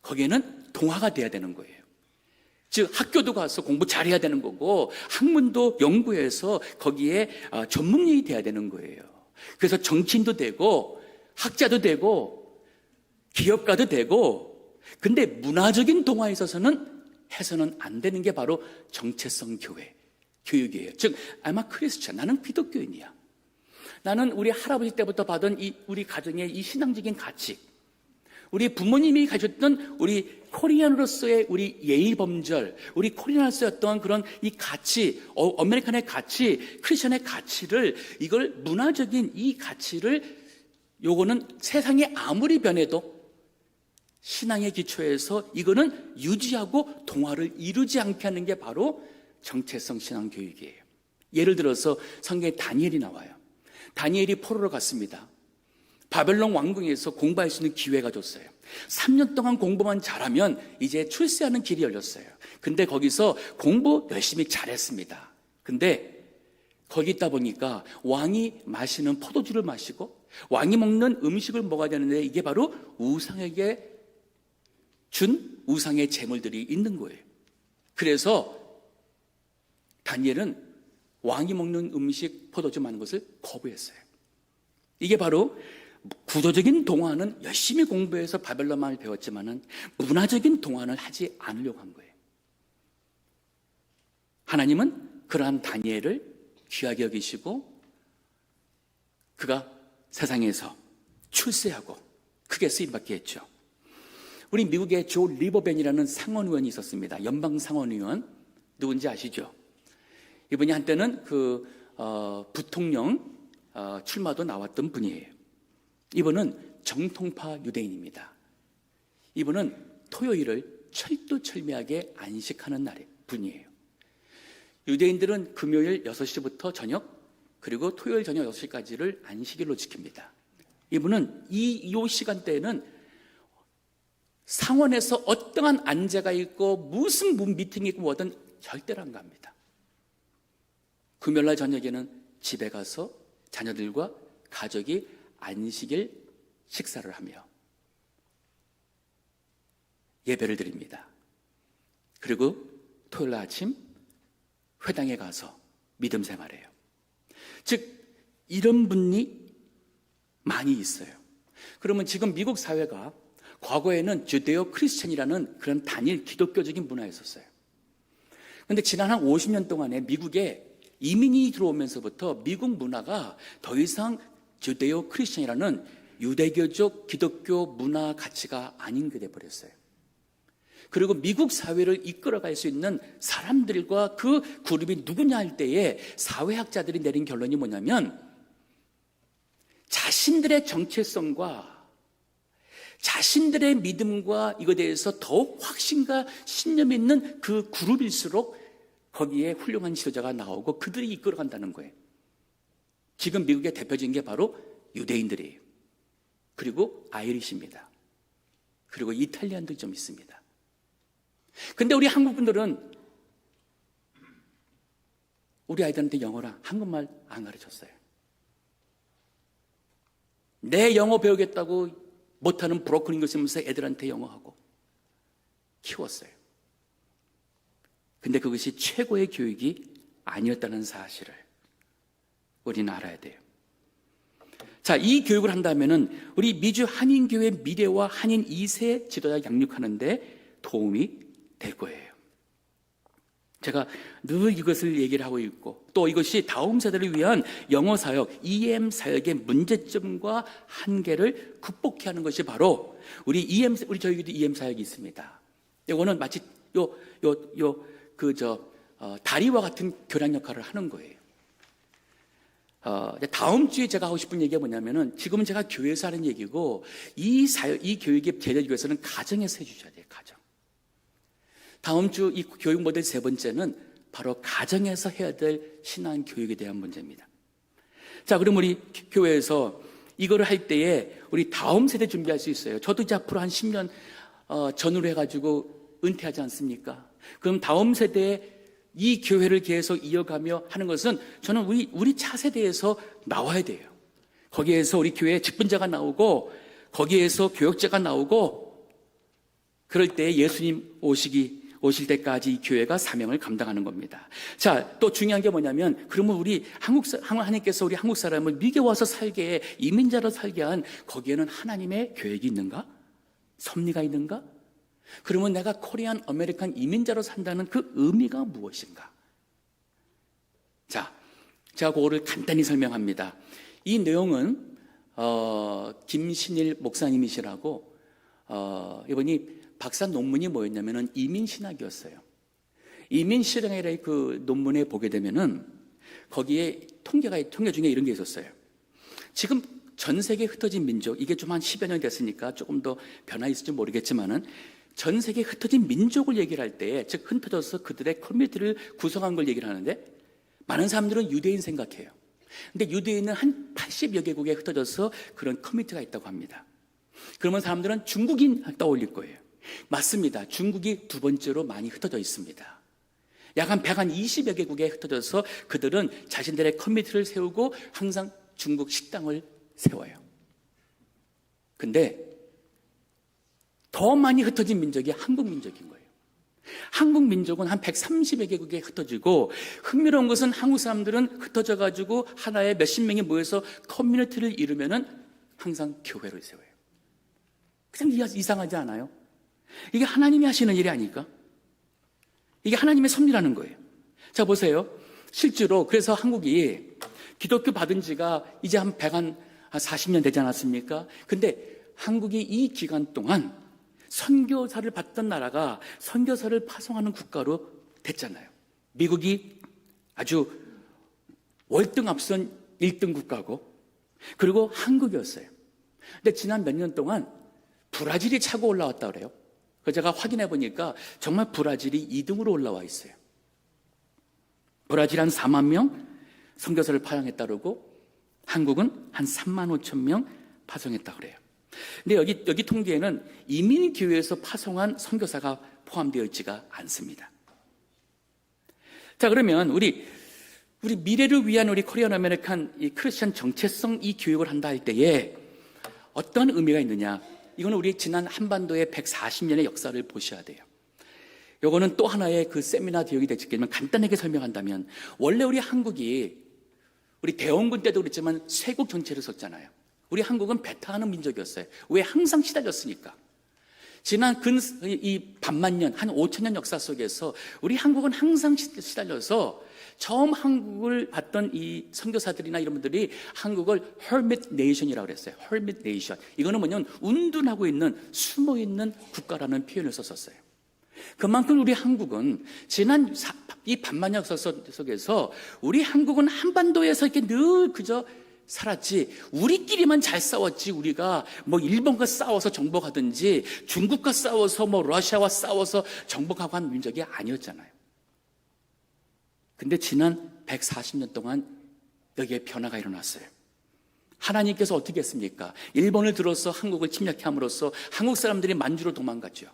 거기에는 동화가 돼야 되는 거예요. 즉 학교도 가서 공부 잘해야 되는 거고 학문도 연구해서 거기에 전문인이 돼야 되는 거예요. 그래서 정치인도 되고 학자도 되고 기업가도 되고, 근데 문화적인 동화에 있어서는 해서는 안 되는 게 바로 정체성 교육이에요. 즉 I'm a Christian, 나는 기독교인이야. 나는 우리 할아버지 때부터 받은 우리 가정의 이 신앙적인 가치, 우리 부모님이 가졌던 우리 코리안으로서의 우리 예의 범절, 우리 코리안으로서의 어떤 그런 이 가치, 아메리칸의 가치, 크리스천의 가치를, 이걸 문화적인 이 가치를, 요거는 세상이 아무리 변해도 신앙의 기초에서 이거는 유지하고 동화를 이루지 않게 하는 게 바로 정체성 신앙 교육이에요. 예를 들어서 성경에 다니엘이 나와요. 다니엘이 포로로 갔습니다. 바벨론 왕궁에서 공부할 수 있는 기회가 줬어요. 3년 동안 공부만 잘하면 이제 출세하는 길이 열렸어요. 근데 거기서 공부 열심히 잘했습니다. 근데 거기 있다 보니까 왕이 마시는 포도주를 마시고 왕이 먹는 음식을 먹어야 되는데 이게 바로 우상에게 준 우상의 제물들이 있는 거예요. 그래서 다니엘은 왕이 먹는 음식, 포도주 많은 것을 거부했어요. 이게 바로 구조적인 동화는 열심히 공부해서 바벨론만을 배웠지만은 문화적인 동화를 하지 않으려고 한 거예요. 하나님은 그러한 다니엘을 귀하게 여기시고 그가 세상에서 출세하고 크게 쓰임받게 했죠. 우리 미국의 조 리버벤이라는 상원의원이 있었습니다. 연방 상원의원. 누군지 아시죠? 이분이 한때는 부통령 출마도 나왔던 분이에요. 이분은 정통파 유대인입니다. 이분은 토요일을 철두철미하게 안식하는 날의 분이에요. 유대인들은 금요일 6시부터 저녁, 그리고 토요일 저녁 6시까지를 안식일로 지킵니다. 이분은 이 시간대에는 상원에서 어떠한 안제가 있고 무슨 미팅이 있고 뭐든 절대로 안 갑니다. 금요일날 저녁에는 집에 가서 자녀들과 가족이 안식일 식사를 하며 예배를 드립니다. 그리고 토요일 아침 회당에 가서 믿음 생활해요. 즉 이런 분이 많이 있어요. 그러면 지금 미국 사회가 과거에는 주데오 크리스천이라는 그런 단일 기독교적인 문화였었어요. 그런데 지난 한 50년 동안에 미국에 이민이 들어오면서부터 미국 문화가 더 이상 주데오 크리스천이라는 유대교적 기독교 문화 가치가 아닌 게 돼버렸어요. 그리고 미국 사회를 이끌어갈 수 있는 사람들과 그 그룹이 누구냐 할 때에 사회학자들이 내린 결론이 뭐냐면 자신들의 정체성과 자신들의 믿음과 이거에 대해서 더욱 확신과 신념이 있는 그 그룹일수록 거기에 훌륭한 지도자가 나오고 그들이 이끌어간다는 거예요. 지금 미국의 대표적인 게 바로 유대인들이에요. 그리고 아이리시입니다. 그리고 이탈리안도 좀 있습니다. 근데 우리 한국 분들은 우리 아이들한테 영어랑 한국말 안 가르쳤어요. 내 영어 배우겠다고 못하는 브로큰 잉글리시 쓰면서 애들한테 영어하고 키웠어요. 근데 그것이 최고의 교육이 아니었다는 사실을 우리는 알아야 돼요. 자, 이 교육을 한다면은 우리 미주 한인교회 미래와 한인 2세 지도자 양육하는데 도움이 될 거예요. 제가 늘 이것을 얘기를 하고 있고 또 이것이 다음 세대를 위한 영어 사역, EM 사역의 문제점과 한계를 극복해야 하는 것이 바로 우리 저희도 EM 사역이 있습니다. 이거는 마치 다리와 같은 교량 역할을 하는 거예요. 다음 주에 제가 하고 싶은 얘기가 뭐냐면은 지금은 제가 교회에서 하는 얘기고 이 교육의 제자교회에서는 가정에서 해주셔야 돼요. 가정. 다음 주 이 교육 모델 세 번째는 바로 가정에서 해야 될 신앙 교육에 대한 문제입니다. 자, 그럼 우리 교회에서 이거를 할 때에 우리 다음 세대 준비할 수 있어요. 저도 이제 앞으로 한 10년 전후로 해가지고 은퇴하지 않습니까? 그럼 다음 세대에 이 교회를 계속 이어가며 하는 것은 저는 우리 차세대에서 나와야 돼요. 거기에서 우리 교회에 직분자가 나오고 거기에서 교역자가 나오고 그럴 때 예수님 오실 때까지 이 교회가 사명을 감당하는 겁니다. 자, 또 중요한 게 뭐냐면 그러면 우리 하나님께서 우리 한국 사람을 미국에 와서 살게 해, 이민자로 살게 한 거기에는 하나님의 계획이 있는가? 섭리가 있는가? 그러면 내가 코리안 아메리칸 이민자로 산다는 그 의미가 무엇인가? 자, 제가 그거를 간단히 설명합니다. 이 내용은 김신일 목사님이시라고 이분이 박사 논문이 뭐였냐면은 이민신학이었어요. 이민신학의 그 논문에 보게 되면은 거기에 통계 중에 이런 게 있었어요. 지금 전 세계에 흩어진 민족, 이게 좀 한 10여 년 됐으니까 조금 더 변화 있을지 모르겠지만은 전 세계에 흩어진 민족을 얘기를 할 때, 즉 흩어져서 그들의 커뮤니티를 구성한 걸 얘기를 하는데 많은 사람들은 유대인 생각해요. 근데 유대인은 한 80여 개국에 흩어져서 그런 커뮤니티가 있다고 합니다. 그러면 사람들은 중국인 떠올릴 거예요. 맞습니다. 중국이 두 번째로 많이 흩어져 있습니다. 약 한 120여 개국에 흩어져서 그들은 자신들의 커뮤니티를 세우고 항상 중국 식당을 세워요. 근데 더 많이 흩어진 민족이 한국 민족인 거예요. 한국 민족은 한 130여 개국에 흩어지고, 흥미로운 것은 한국 사람들은 흩어져 가지고 하나의 몇십 명이 모여서 커뮤니티를 이루면은 항상 교회를 세워요. 그냥 이상하지 않아요? 이게 하나님이 하시는 일이 아닐까? 이게 하나님의 섭리라는 거예요. 자, 보세요. 실제로 그래서 한국이 기독교 받은 지가 이제 한 140년 되지 않았습니까? 근데 한국이 이 기간 동안 선교사를 받던 나라가 선교사를 파송하는 국가로 됐잖아요. 미국이 아주 월등 앞선 1등 국가고, 그리고 한국이었어요. 근데 지난 몇 년 동안 브라질이 차고 올라왔다 그래요. 그래서 제가 확인해 보니까 정말 브라질이 2등으로 올라와 있어요. 브라질 한 4만 명 선교사를 파송했다 그러고, 한국은 한 3만 5천 명 파송했다 그래요. 근데 여기 통계에는 이민교회에서 파송한 선교사가 포함되어 있지가 않습니다. 자, 그러면 우리 미래를 위한 우리 코리안 아메리칸 이 크리스천 정체성 이 교육을 한다 할 때에 어떤 의미가 있느냐? 이거는 우리 지난 한반도의 140년의 역사를 보셔야 돼요. 요거는 또 하나의 그 세미나 대역이 되겠지만 간단하게 설명한다면, 원래 우리 한국이 우리 대원군 때도 그랬지만 쇄국 정체를 썼잖아요. 우리 한국은 배타하는 민족이었어요. 왜? 항상 시달렸으니까. 지난 이 반만 년, 한 5천 년 역사 속에서 우리 한국은 항상 시달려서 처음 한국을 봤던 이 선교사들이나 이런 분들이 한국을 hermit nation이라고 그랬어요. hermit nation. 이거는 뭐냐면 운둔하고 있는, 숨어 있는 국가라는 표현을 썼었어요. 그만큼 우리 한국은 지난 이 반만 년 역사 속에서 우리 한국은 한반도에서 이렇게 늘 그저 살았지, 우리끼리만 잘 싸웠지, 우리가 뭐 일본과 싸워서 정복하든지 중국과 싸워서 뭐 러시아와 싸워서 정복하고 한 민족이 아니었잖아요. 근데 지난 140년 동안 여기에 변화가 일어났어요. 하나님께서 어떻게 했습니까? 일본을 들어서 한국을 침략해 함으로써 한국 사람들이 만주로 도망갔죠.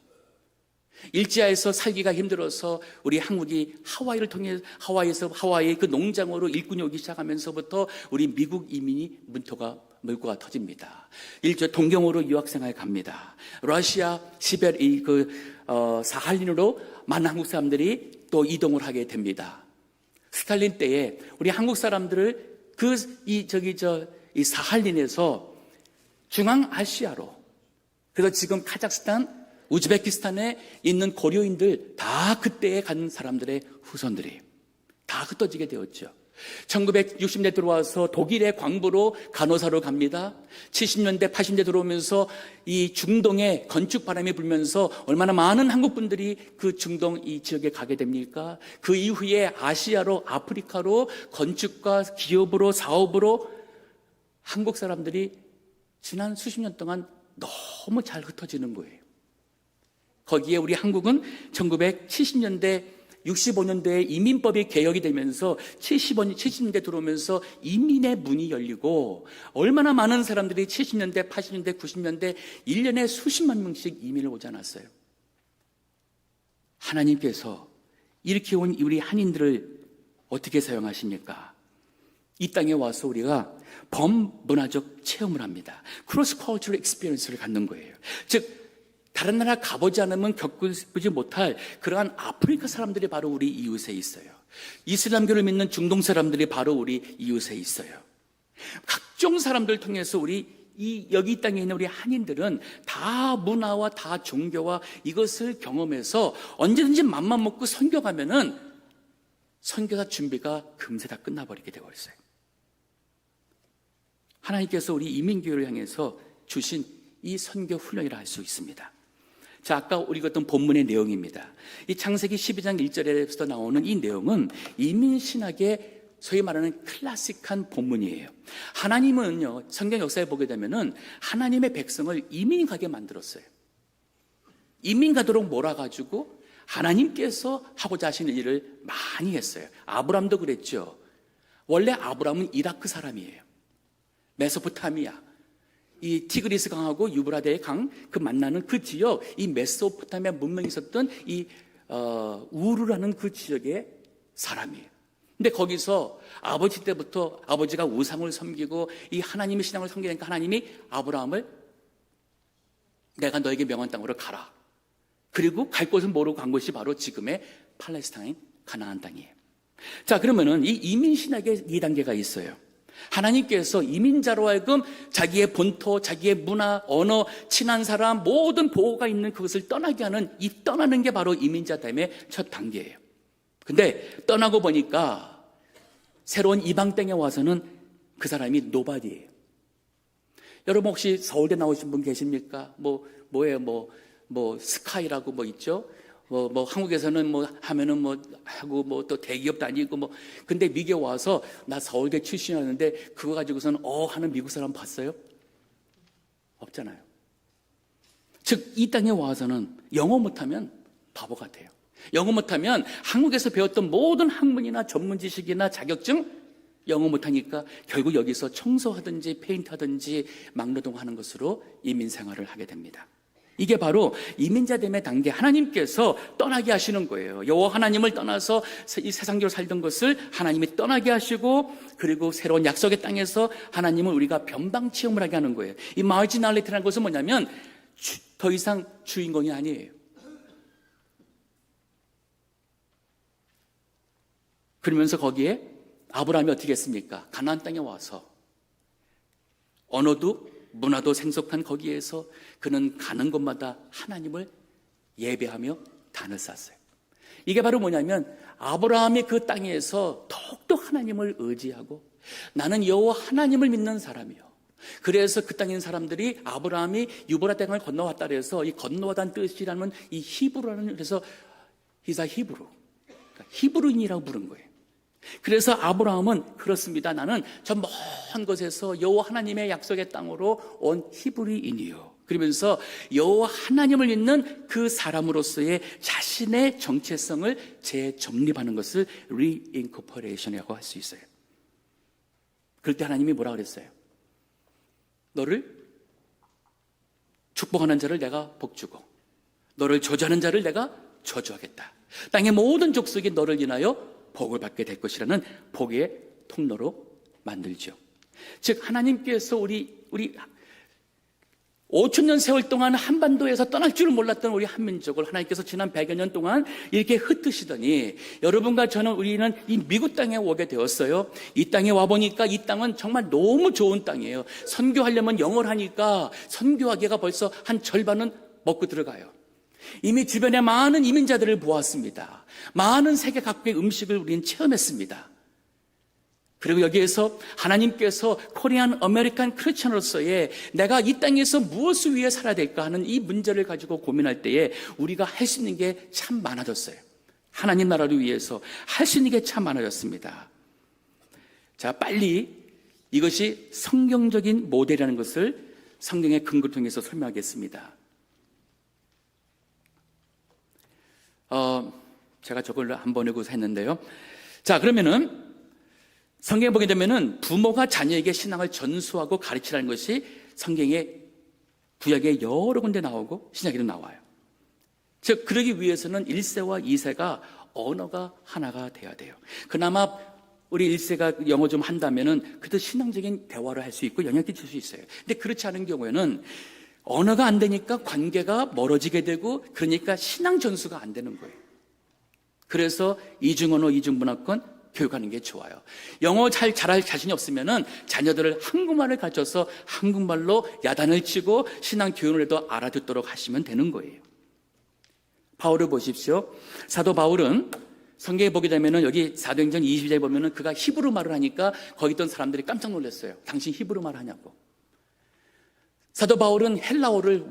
일제하에서 살기가 힘들어서 우리 한국이 하와이를 통해 하와이 그 농장으로 일꾼이 오기 시작하면서부터 우리 미국 이민이 물꼬가 터집니다. 동경으로 유학생활 갑니다. 러시아 시베리 사할린으로 많은 한국 사람들이 또 이동을 하게 됩니다. 스탈린 때에 우리 한국 사람들을 이 사할린에서 중앙아시아로, 그래서 지금 카자흐스탄, 우즈베키스탄에 있는 고려인들 다 그때에 간 사람들의 후손들이 다 흩어지게 되었죠. 1960년대 들어와서 독일의 광부로 간호사로 갑니다. 70년대 80년대 들어오면서 이 중동에 건축 바람이 불면서 얼마나 많은 한국 분들이 그 중동 이 지역에 가게 됩니까? 그 이후에 아시아로, 아프리카로 건축과 기업으로, 사업으로 한국 사람들이 지난 수십 년 동안 너무 잘 흩어지는 거예요. 거기에 우리 한국은 1970년대 65년도에 이민법이 개혁이 되면서 70년대 들어오면서 이민의 문이 열리고, 얼마나 많은 사람들이 70년대, 80년대, 90년대 1년에 수십만 명씩 이민을 오지 않았어요. 하나님께서 이렇게 온 우리 한인들을 어떻게 사용하십니까? 이 땅에 와서 우리가 범문화적 체험을 합니다. 크로스 컬처럴 익스피리언스를 갖는 거예요. 즉 다른 나라 가보지 않으면 겪지 못할 그러한 아프리카 사람들이 바로 우리 이웃에 있어요. 이슬람교를 믿는 중동 사람들이 바로 우리 이웃에 있어요. 각종 사람들을 통해서 여기 이 땅에 있는 우리 한인들은 다 문화와 다 종교와 이것을 경험해서 언제든지 맘만 먹고 선교가면은 선교사 준비가 금세 다 끝나버리게 되어 있어요. 하나님께서 우리 이민교회를 향해서 주신 이 선교 훈련이라 할 수 있습니다. 자, 아까 우리 읽었던 본문의 내용입니다. 이 창세기 12장 1절에서 나오는 이 내용은 이민신학의 소위 말하는 클래식한 본문이에요. 하나님은요, 성경 역사에 보게 되면은 하나님의 백성을 이민 가게 만들었어요. 이민 가도록 몰아가지고 하나님께서 하고자 하시는 일을 많이 했어요. 아브람도 그랬죠. 원래 아브람은 이라크 사람이에요. 메소포타미아, 이 티그리스 강하고 유브라데의 강 그 만나는 그 지역, 이 메소포타미아 문명이 있었던 이 우르라는 그 지역의 사람이에요. 근데 거기서 아버지 때부터 아버지가 우상을 섬기고 이 하나님의 신앙을 섬기니까 하나님이 아브라함을 내가 너에게 명한 땅으로 가라. 그리고 갈 곳을 모르고 간 곳이 바로 지금의 팔레스타인 가나안 땅이에요. 자, 그러면은 이 이민 신학의 2단계가 있어요. 하나님께서 이민자로 하여금 자기의 본토, 자기의 문화, 언어, 친한 사람, 모든 보호가 있는 그것을 떠나게 하는 이 떠나는 게 바로 이민자됨의 첫 단계예요. 근데 떠나고 보니까 새로운 이방 땅에 와서는 그 사람이 노바디예요. 여러분 혹시 서울대 나오신 분 계십니까? 스카이라고 있죠? 한국에서는 하면은 하고 또 대기업 다니고 근데 미국에 와서 나 서울대 출신이었는데 그거 가지고서는 하는 미국 사람 봤어요? 없잖아요. 즉, 이 땅에 와서는 영어 못하면 바보 같아요. 영어 못하면 한국에서 배웠던 모든 학문이나 전문 지식이나 자격증 영어 못하니까 결국 여기서 청소하든지 페인트하든지 막노동하는 것으로 이민 생활을 하게 됩니다. 이게 바로 이민자됨의 단계, 하나님께서 떠나게 하시는 거예요. 여호와 하나님을 떠나서 이 세상적으로 살던 것을 하나님이 떠나게 하시고, 그리고 새로운 약속의 땅에서 하나님은 우리가 변방 체험을 하게 하는 거예요. 이 마지널리티라는 것은 뭐냐면 더 이상 주인공이 아니에요. 그러면서 거기에 아브라함이 어떻게 했습니까? 가나안 땅에 와서 언어도 문화도 생속한 거기에서 그는 가는 곳마다 하나님을 예배하며 단을 쌓았어요. 이게 바로 뭐냐면 아브라함이 그 땅에서 더욱더 하나님을 의지하고 나는 여호와 하나님을 믿는 사람이요. 그래서 그 땅에 있는 사람들이 아브라함이 유보라 땅을 건너왔다 그래서 이 건너왔다는 뜻이라는 이 히브루라는, 그래서 히사 히브루, 그러니까 히브루인이라고 부른 거예요. 그래서 아브라함은 그렇습니다. 나는 저 먼 곳에서 여호와 하나님의 약속의 땅으로 온 히브리인이요. 그러면서 여호와 하나님을 믿는 그 사람으로서의 자신의 정체성을 재정립하는 것을 리인코퍼레이션이라고 할 수 있어요. 그럴 때 하나님이 뭐라 그랬어요? 너를 축복하는 자를 내가 복주고 너를 저주하는 자를 내가 저주하겠다. 땅의 모든 족속이 너를 인하여 복을 받게 될 것이라는 복의 통로로 만들죠. 즉 하나님께서 우리 5,000년 세월 동안 한반도에서 떠날 줄을 몰랐던 우리 한민족을 하나님께서 지난 100여 년 동안 이렇게 흩으시더니 여러분과 저는 우리는 이 미국 땅에 오게 되었어요. 이 땅에 와보니까 이 땅은 정말 너무 좋은 땅이에요. 선교하려면 영어를 하니까 선교하기가 벌써 한 절반은 먹고 들어가요. 이미 주변에 많은 이민자들을 보았습니다. 많은 세계 각국의 음식을 우리는 체험했습니다. 그리고 여기에서 하나님께서 코리안 아메리칸 크리스천으로서의 내가 이 땅에서 무엇을 위해 살아야 될까 하는 이 문제를 가지고 고민할 때에 우리가 할 수 있는 게 참 많아졌어요. 하나님 나라를 위해서 할 수 있는 게 참 많아졌습니다. 자, 빨리 이것이 성경적인 모델이라는 것을 성경의 근거를 통해서 설명하겠습니다. 제가 저걸 한번 읽어서 했는데요. 자, 그러면은 성경에 보게 되면은 부모가 자녀에게 신앙을 전수하고 가르치라는 것이 성경의 구약에 여러 군데 나오고 신약에도 나와요. 즉 그러기 위해서는 1세와 2세가 언어가 하나가 돼야 돼요. 그나마 우리 1세가 영어 좀 한다면은 그래도 신앙적인 대화를 할 수 있고 영향을 줄 수 있어요. 근데 그렇지 않은 경우에는 언어가 안 되니까 관계가 멀어지게 되고 그러니까 신앙 전수가 안 되는 거예요. 그래서 이중언어, 이중문화권 교육하는 게 좋아요. 영어 잘할 자신이 없으면은 자녀들을 한국말을 가르쳐서 한국말로 야단을 치고 신앙 교육을 해도 알아듣도록 하시면 되는 거예요. 바울을 보십시오. 사도 바울은 성경에 보게 되면은 여기 사도행전 22장에 보면은 그가 히브리 말을 하니까 거기 있던 사람들이 깜짝 놀랐어요. 당신 히브리 말 하냐고. 사도 바울은 헬라어를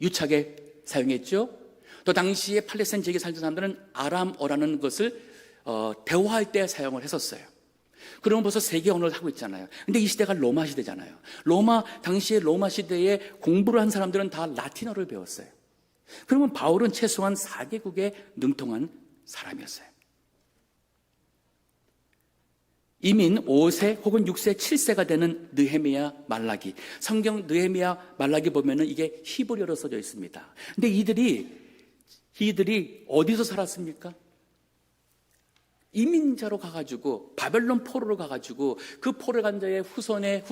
유창하게 사용했죠. 또 당시에 팔레스타인 지역에 살던 사람들은 아람어라는 것을 대화할 때 사용을 했었어요. 그러면 벌써 세계 언어를 하고 있잖아요. 근데 이 시대가 로마 시대잖아요. 당시에 로마 시대에 공부를 한 사람들은 다 라틴어를 배웠어요. 그러면 바울은 최소한 4개국에 능통한 사람이었어요. 이민 5세 혹은 6세, 7세가 되는 느헤미야, 말라기. 성경 느헤미야, 말라기 보면은 이게 히브리어로 써져 있습니다. 근데 이들이 어디서 살았습니까? 이민자로 가가지고 바벨론 포로로 가가지고 그 포로 간 자의 후손에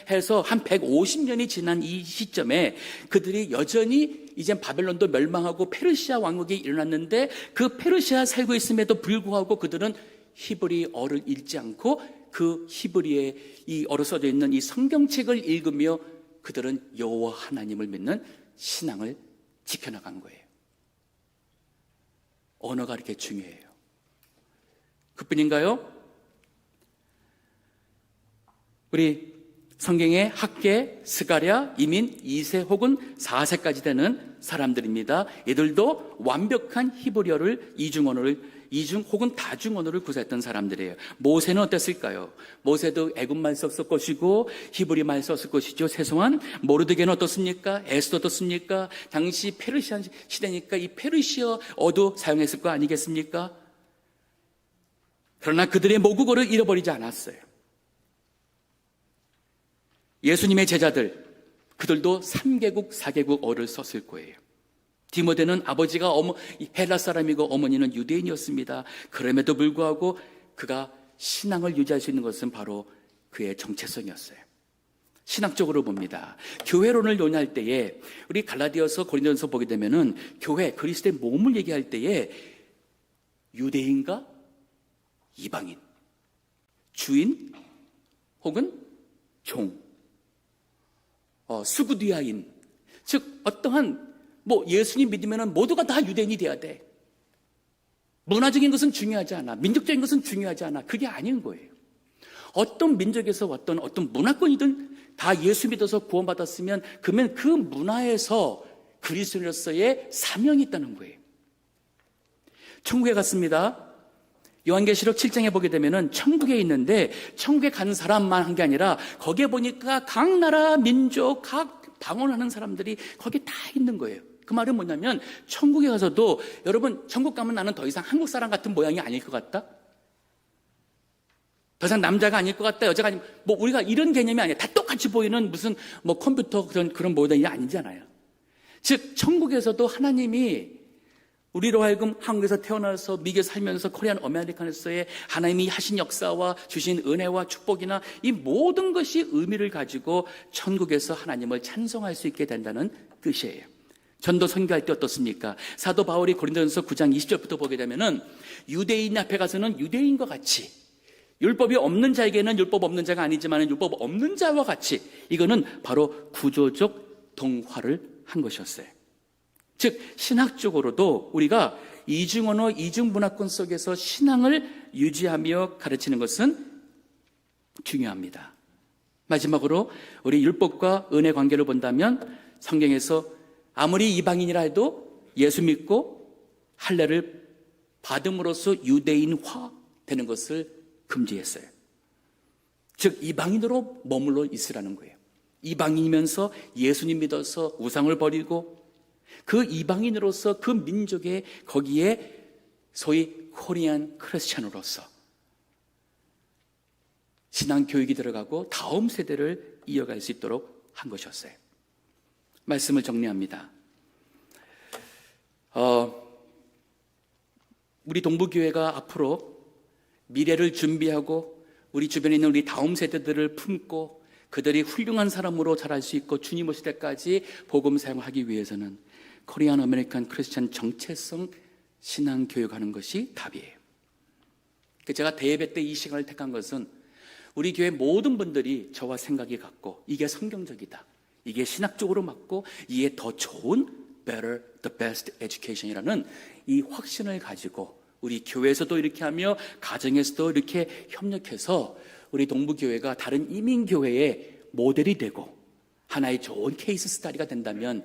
해서 한 150년이 지난 이 시점에 그들이 여전히 이제 바벨론도 멸망하고 페르시아 왕국이 일어났는데 그 페르시아 살고 있음에도 불구하고 그들은 히브리어를 읽지 않고 그 히브리에 이 어로 써져 있는 이 성경책을 읽으며 그들은 여호와 하나님을 믿는 신앙을 지켜나간 거예요. 언어가 이렇게 중요해요. 그뿐인가요? 우리 성경의 학계, 스가랴, 이민 2세 혹은 4세까지 되는 사람들입니다. 이들도 완벽한 히브리어를 이중 혹은 다중 언어를 구사했던 사람들이에요. 모세는 어땠을까요? 모세도 애굽말 썼을 것이고 히브리말 썼을 것이죠. 최소한 모르드게는 어떻습니까? 에스도 어떻습니까? 당시 페르시아 시대니까 이 페르시아어도 사용했을 거 아니겠습니까? 그러나 그들의 모국어를 잃어버리지 않았어요. 예수님의 제자들, 그들도 3개국, 4개국어를 썼을 거예요. 디모데는 아버지가 헬라 사람이고 어머니는 유대인이었습니다. 그럼에도 불구하고 그가 신앙을 유지할 수 있는 것은 바로 그의 정체성이었어요. 신학적으로 봅니다. 교회론을 논의할 때에 우리 갈라디아서 고린도전서 보게 되면은 교회, 그리스도의 몸을 얘기할 때에 유대인과 이방인, 주인 혹은 종, 수구디아인, 즉 어떠한 예수님 믿으면 모두가 다 유대인이 돼야 돼. 문화적인 것은 중요하지 않아. 민족적인 것은 중요하지 않아. 그게 아닌 거예요. 어떤 민족에서 어떤 문화권이든 다 예수 믿어서 구원받았으면 그러면 그 문화에서 그리스도인으로서의 사명이 있다는 거예요. 천국에 갔습니다. 요한계시록 7장에 보게 되면은 천국에 있는데 천국에 간 사람만 한 게 아니라 거기에 보니까 각 나라 민족 각 방언하는 사람들이 거기에 다 있는 거예요. 그 말은 뭐냐면 천국에 가서도 여러분 천국 가면 나는 더 이상 한국 사람 같은 모양이 아닐 것 같다. 더 이상 남자가 아닐 것 같다. 여자가 아니면 우리가 이런 개념이 아니에요. 다 똑같이 보이는 무슨 컴퓨터 그런 모델이 아니잖아요. 즉 천국에서도 하나님이 우리로 하여금 한국에서 태어나서 미국에 살면서 코리안 아메리칸에서의 하나님이 하신 역사와 주신 은혜와 축복이나 이 모든 것이 의미를 가지고 천국에서 하나님을 찬송할 수 있게 된다는 뜻이에요. 전도 선교할 때 어떻습니까? 사도 바울이 고린도전서 9장 20절부터 보게 되면은 유대인 앞에 가서는 유대인과 같이, 율법이 없는 자에게는 율법 없는 자가 아니지만 율법 없는 자와 같이, 이거는 바로 구조적 동화를 한 것이었어요. 즉 신학적으로도 우리가 이중언어, 이중문화권 속에서 신앙을 유지하며 가르치는 것은 중요합니다. 마지막으로 우리 율법과 은혜 관계를 본다면 성경에서 아무리 이방인이라 해도 예수 믿고 할례를 받음으로써 유대인화 되는 것을 금지했어요. 즉 이방인으로 머물러 있으라는 거예요. 이방인이면서 예수님 믿어서 우상을 버리고 그 이방인으로서 그 민족의 거기에 소위 코리안 크리스찬으로서 신앙 교육이 들어가고 다음 세대를 이어갈 수 있도록 한 것이었어요. 말씀을 정리합니다. 우리 동부교회가 앞으로 미래를 준비하고 우리 주변에 있는 우리 다음 세대들을 품고 그들이 훌륭한 사람으로 자랄 수 있고 주님 오실 때까지 복음 사용하기 위해서는 코리안 아메리칸 크리스천 정체성 신앙 교육하는 것이 답이에요. 제가 대예배 때 이 시간을 택한 것은 우리 교회 모든 분들이 저와 생각이 같고 이게 성경적이다, 이게 신학적으로 맞고 이게 더 좋은 better, the best education이라는 이 확신을 가지고 우리 교회에서도 이렇게 하며 가정에서도 이렇게 협력해서 우리 동부교회가 다른 이민교회의 모델이 되고 하나의 좋은 케이스 스타디가 된다면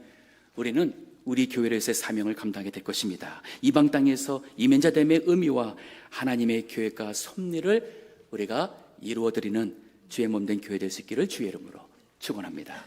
우리는 우리 교회에서의 사명을 감당하게 될 것입니다. 이방 땅에서 이민자됨의 의미와 하나님의 교회가 섭리를 우리가 이루어드리는 주의 몸된 교회 될 수 있기를 주의 이름으로 축원합니다.